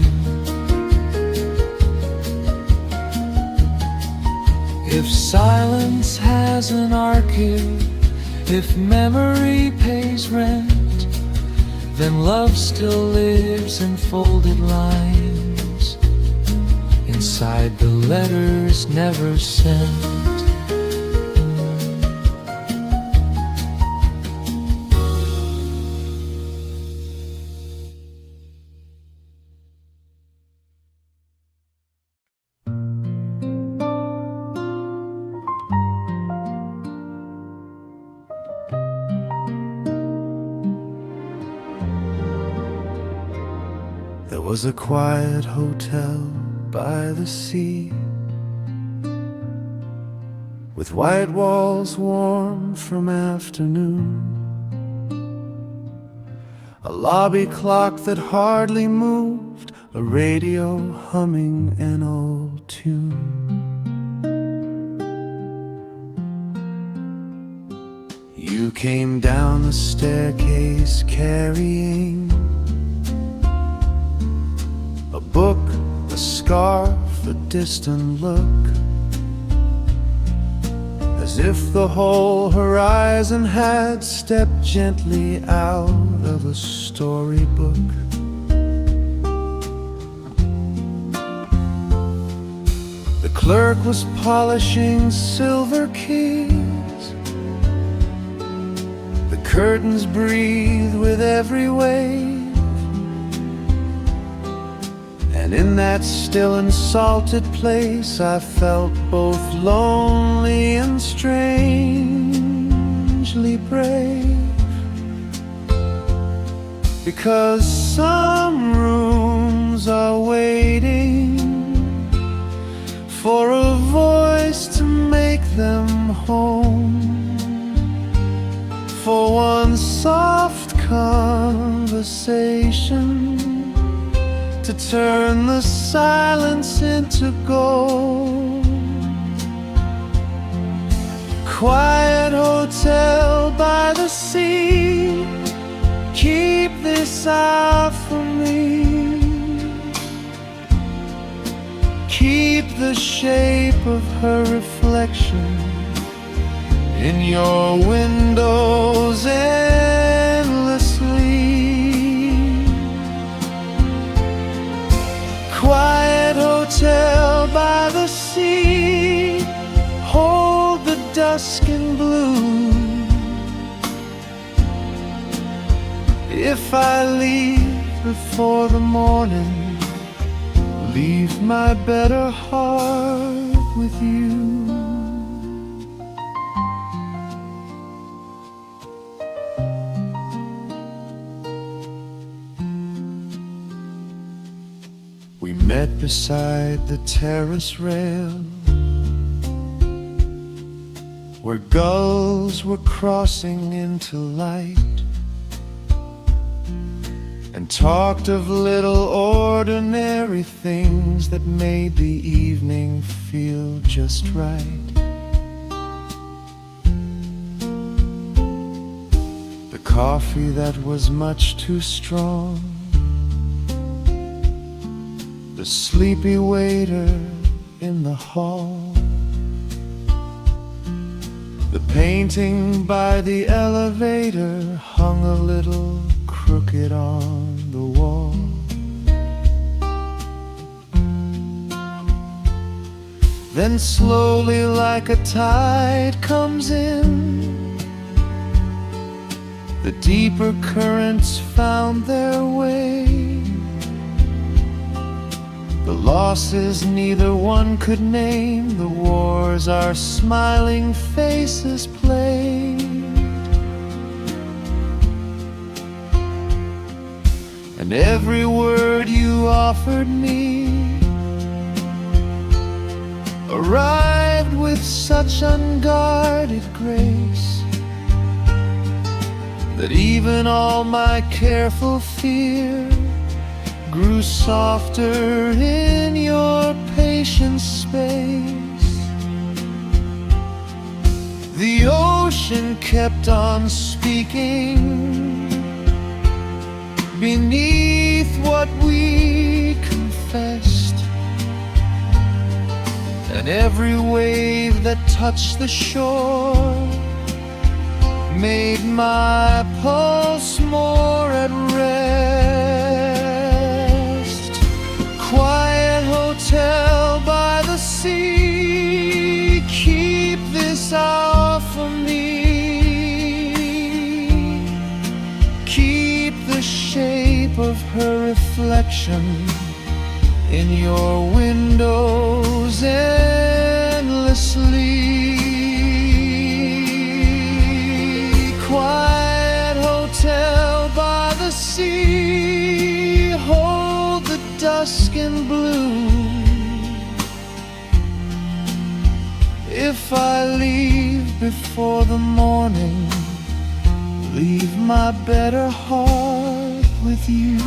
If silence has an archive, if memory pays rent, then love still lives in folded lines inside the letters never sent. There was a quiet hotel by the sea, with white walls warm from afternoon, a lobby clock that hardly moved, a radio humming an old tune. You came down the staircase carrying a book, a scarf, a distant look, as if the whole horizon had stepped gently out of a storybook. The clerk was polishing silver keys, the curtains breathed with every wave, and in that still and salted place I felt both lonely and strangely brave. Because some rooms are waiting for a voice to make them home, for one soft conversation to turn the silence into gold. Quiet hotel by the sea, keep this out for me. Keep the shape of her reflection in your windows endlessly. Quiet hotel by the sea, hold the dusk in blue. If I leave before the morning, leave my better heart with you. We met beside the terrace rail, where gulls were crossing into light, and talked of little ordinary things that made the evening feel just right. The coffee that was much too strong, the sleepy waiter in the hall, the painting by the elevator hung a little crooked on the wall. Then slowly like a tide comes in, the deeper currents found their way. The losses neither one could name, the wars our smiling faces played. And every word you offered me arrived with such unguarded grace that even all my careful fear grew softer in your patient space. The ocean kept on speaking beneath what we confessed, and every wave that touched the shore made my pulse more at rest. Quiet hotel by the sea, keep this hour for me. Keep the shape of her reflection in your windows endlessly. Quiet hotel by the sea, hold the dusk in blue. If I leave before the morning, leave my better heart with you.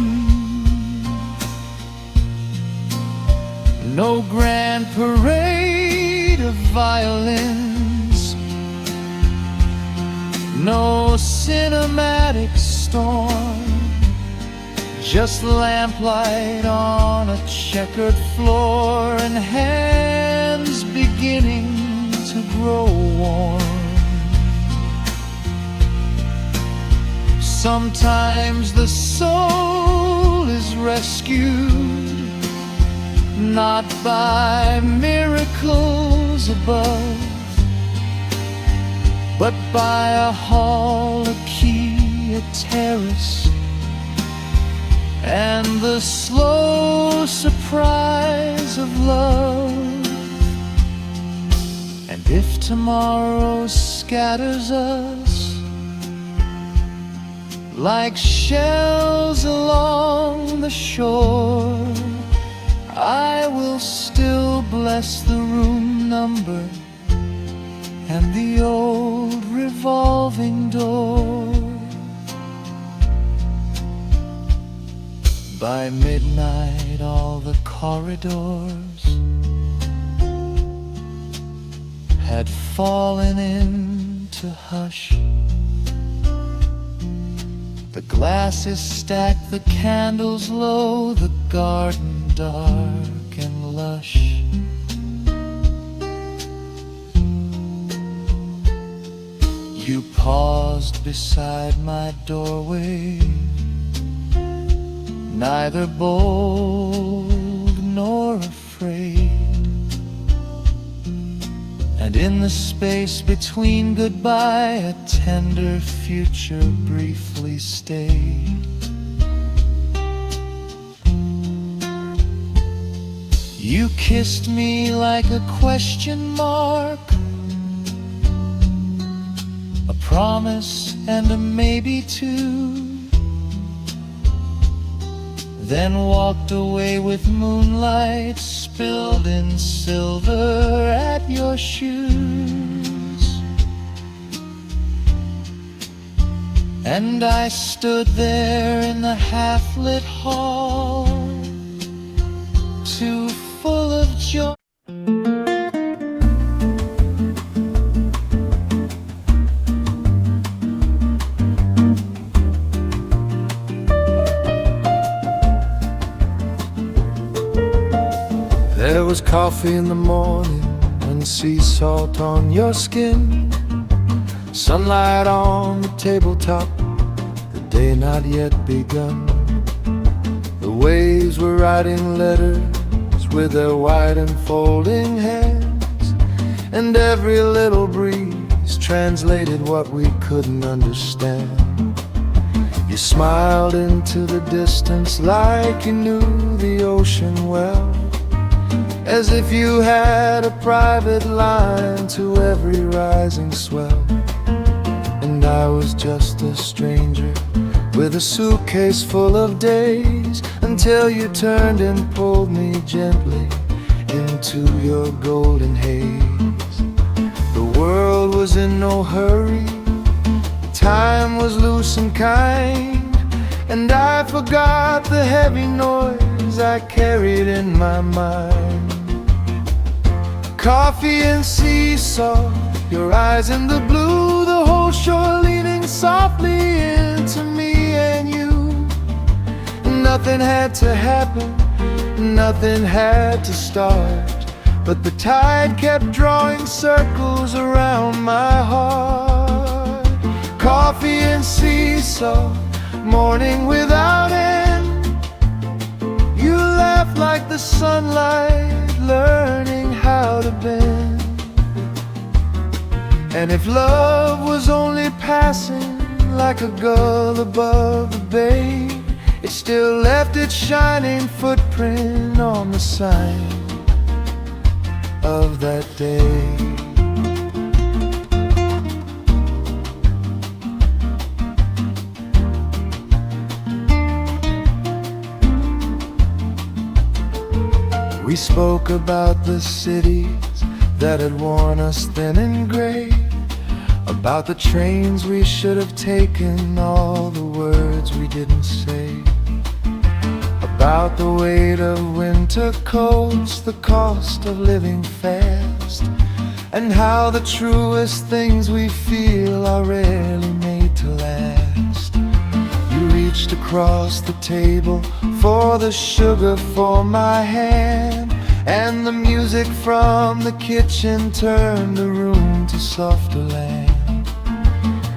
No grand parade of violins, no cinematic storm, just lamplight on a checkered floor and hands beginning to grow warm. Sometimes the soul is rescued not by miracles above, but by a hall, a key, a terrace, and the slow surprise of love. And if tomorrow scatters us like shells along the shore, I will still bless the room number and the old revolving door. By midnight all the corridors had fallen into hush. The glasses stacked, the candles low, the garden dark and lush. You paused beside my doorway, neither bold nor afraid. And in the space between goodbye, a tender future briefly stayed. You kissed me like a question mark, a promise and a maybe too, then walked away with moonlight spilled in silver at your shoes. And I stood there in the half-lit hall, too full of joy. There was coffee in the morning and sea salt on your skin, sunlight on the tabletop, the day not yet begun. The waves were writing letters with their wide enfolding hands, and every little breeze translated what we couldn't understand. You smiled into the distance like you knew the ocean well, as if you had a private line to every rising swell. And I was just a stranger with a suitcase full of days, until you turned and pulled me gently into your golden haze. The world was in no hurry, time was loose and kind, and I forgot the heavy noise I carried in my mind. Coffee and sea salt, your eyes in the blue, the whole shore leaning softly into me and you. Nothing had to happen, nothing had to start, but the tide kept drawing circles around my heart. Coffee and sea salt, morning without end. You laughed like the sunlight, learning how to bend. And if love was only passing like a gull above the bay, it still left its shining footprint on the sign of that day. We spoke about the cities that had worn us thin and gray, about the trains we should have taken, all the words we didn't say, about the weight of winter coats, the cost of living fast, and how the truest things we feel are rarely made to last. You reached across the table for the sugar for my hand, and the music from the kitchen turned the room to softer land,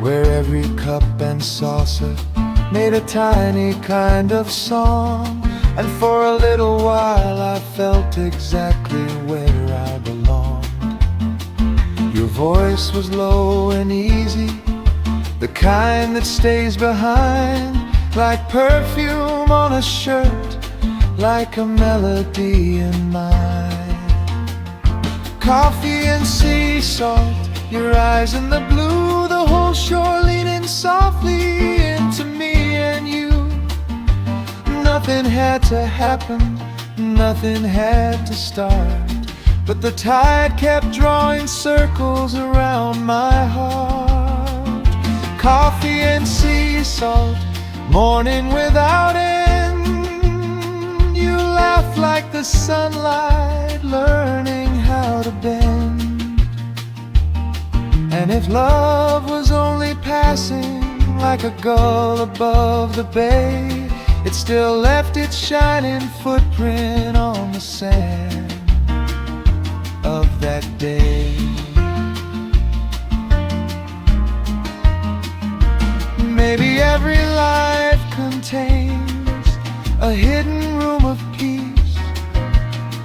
where every cup and saucer made a tiny kind of song. And for a little while I felt exactly where I belonged. Your voice was low and easy, the kind that stays behind, like perfume on a shirt, like a melody in mine. Coffee and sea salt, your eyes in the blue, the whole shore leaning softly into me and you. Nothing had to happen, nothing had to start, but the tide kept drawing circles around my heart. Coffee and sea salt, morning without end. You laughed like the sunlight learning how to bend. And if love was only passing like a gull above the bay, it still left its shining footprint on the sand of that day. Maybe every life contains a hidden room of peace,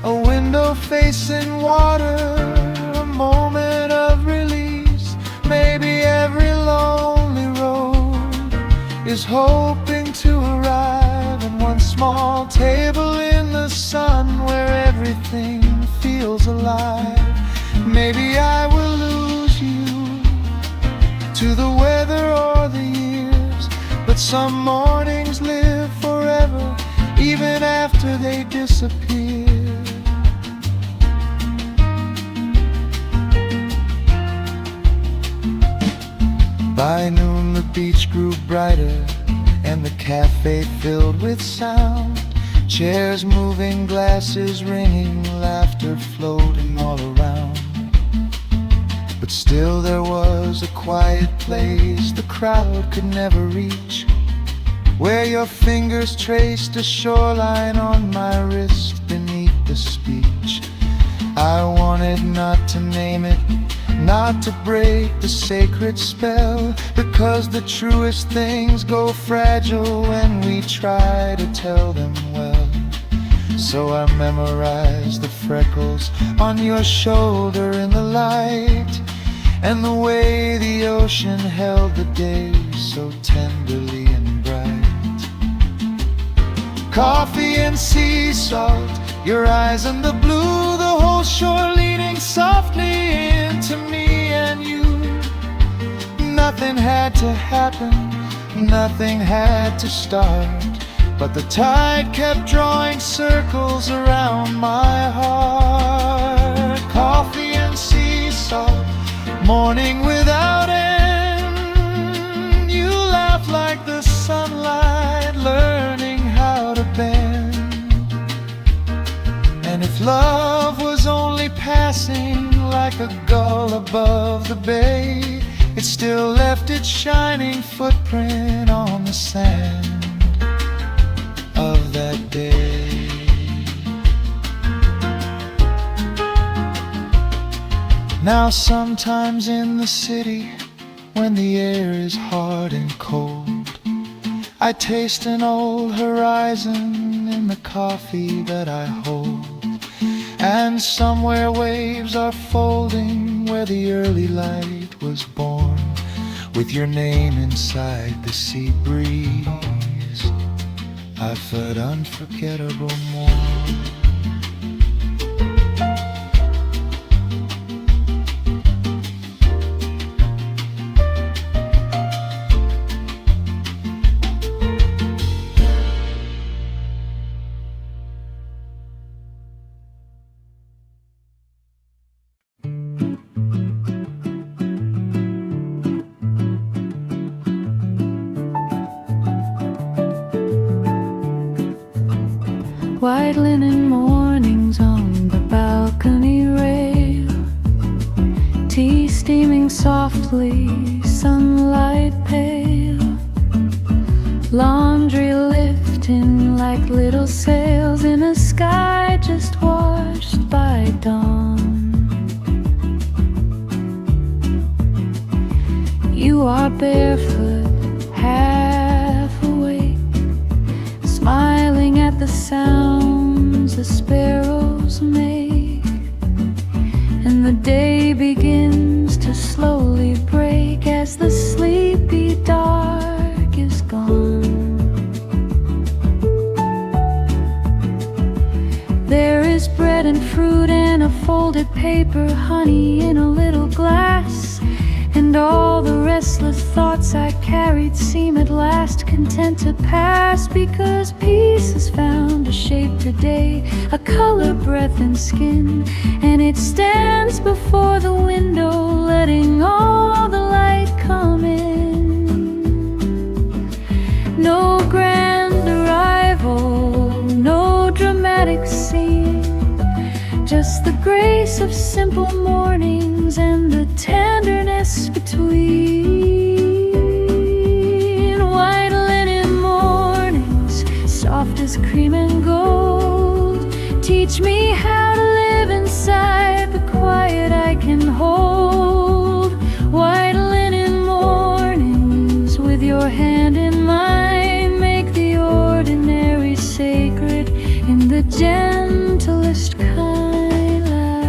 a window facing water, a moment of release. Maybe every lonely road is hoping to arrive in one small table in the sun where everything feels alive. Maybe I will lose you to the weather or the years, but some mornings live forever even after they disappear. By noon the beach grew brighter and the cafe filled with sound. Chairs moving, glasses ringing, laughter floating all around. But still there was a quiet place the crowd could never reach, where your fingers traced a shoreline on my wrist beneath the speech. I wanted not to name it, not to break the sacred spell, because the truest things go fragile when we try to tell them well. So I memorized the freckles on your shoulder in the light, and the way the ocean held the day so tenderly and bright. Coffee and sea salt, your eyes and the blue, the whole shore leading softly into me and you. Nothing had to happen, nothing had to start, but the tide kept drawing circles around my heart. Coffee and sea salt, morning without end. You laugh like the sunlight, learning how to bend. And if love was only passing like a gull above the bay, it still left its shining footprint on the sand of that day. Now sometimes in the city, when the air is hard and cold, I taste an old horizon in the coffee that I hold. And somewhere waves are folding where the early light was born, with your name inside the sea breeze. I felt unforgettable more. White linen mornings on the balcony rail, tea steaming softly, sunlight pale, laundry lifting like little sails in a sky just washed by dawn. You are barefoot, half awake, smiling at the sounds the sparrows make, and the day begins to slowly break as the sleepy dark is gone. There is bread and fruit and a folded paper, honey in a little glass, and all the restless thoughts I carried seem at last content to pass, because peace has found a shape today, a color, breath and skin, and it stands before the window letting all the light come in. No grand arrival, no dramatic scene, the grace of simple mornings and the tenderness between. White linen mornings, soft as cream and gold, teach me how to live inside the quiet I can hold. White linen mornings, with your hand in mine, make the ordinary sacred in the gentlest kind light.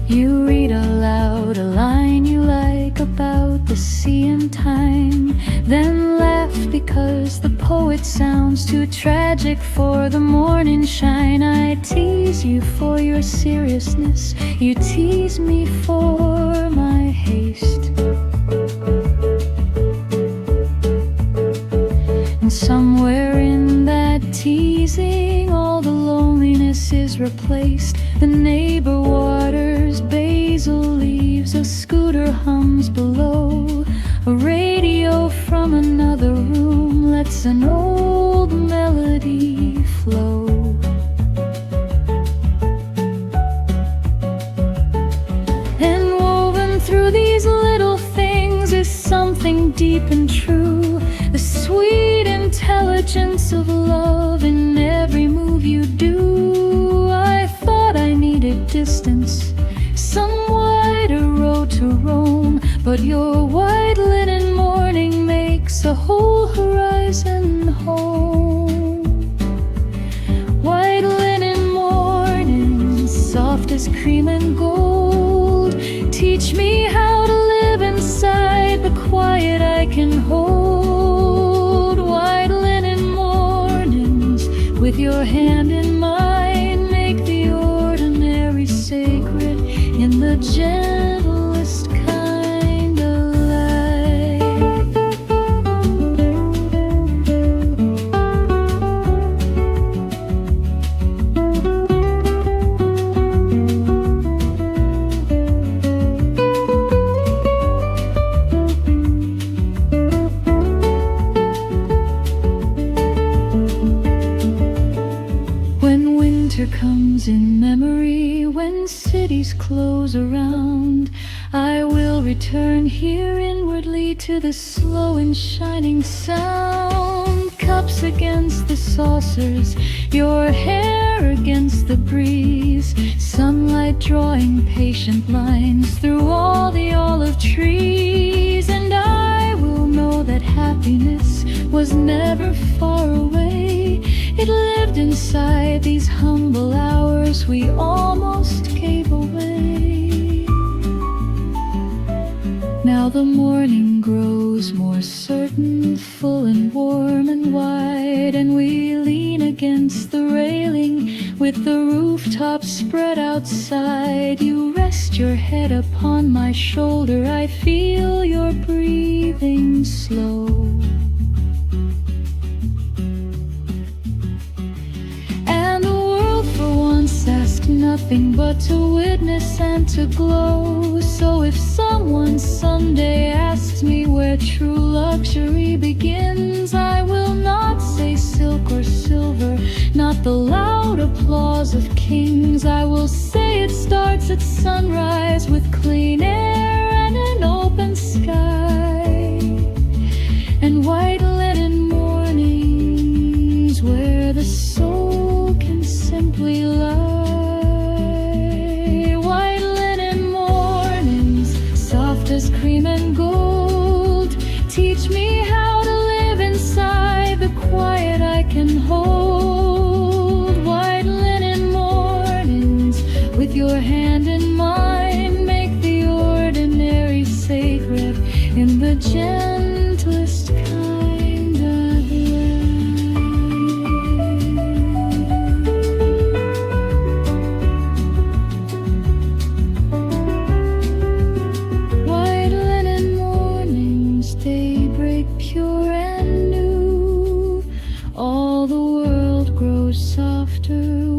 You read aloud a line you like about the sea and time, then laugh because the poet sounds too tragic for the morning shine. I tease you for your seriousness, you tease me for my haste. And somewhere in that teasing, all the loneliness is replaced. The neighbor waters basil leaves, a scooter hums below, a radio from another room lets an old melody flow. And woven through these little things is something deep and true, the sweet intelligence of love in every move you do. I thought I needed distance, some wider road to roam, but your white linen morning makes a whole horizon home. White linen morning, soft as cream and gold, teach me how to live inside the quiet I can hold. White linen mornings, with your hand in mine, make the ordinary sacred in the gentlest kind of light. When winter comes in memory, when cities close around, I will return here inwardly to the slow and shining sound. Cups against the saucers, your hair against the breeze, sunlight drawing patient lines through all the olive trees. And I will know that happiness was never far away, it lived inside these humble hours we almost gave away. Now the morning grows more certain, full and warm and wide, and we lean against the railing with the rooftop spread outside. You rest your head upon my shoulder, I feel your breathing slow. Asked nothing but to witness and to glow. So if someone someday asks me where true luxury begins, I will not say silk or silver, not the loud applause of kings. I will say it starts at sunrise with clean air and an open sky, and white linen mornings where the soul can simply lie. White linen mornings, soft as cream and gold, teach me how to live inside the quiet I can hold. White linen mornings, with your hand in mine, make the ordinary sacred in the gentlest kind of light. White linen mornings, daybreak pure and new, all the world grows softer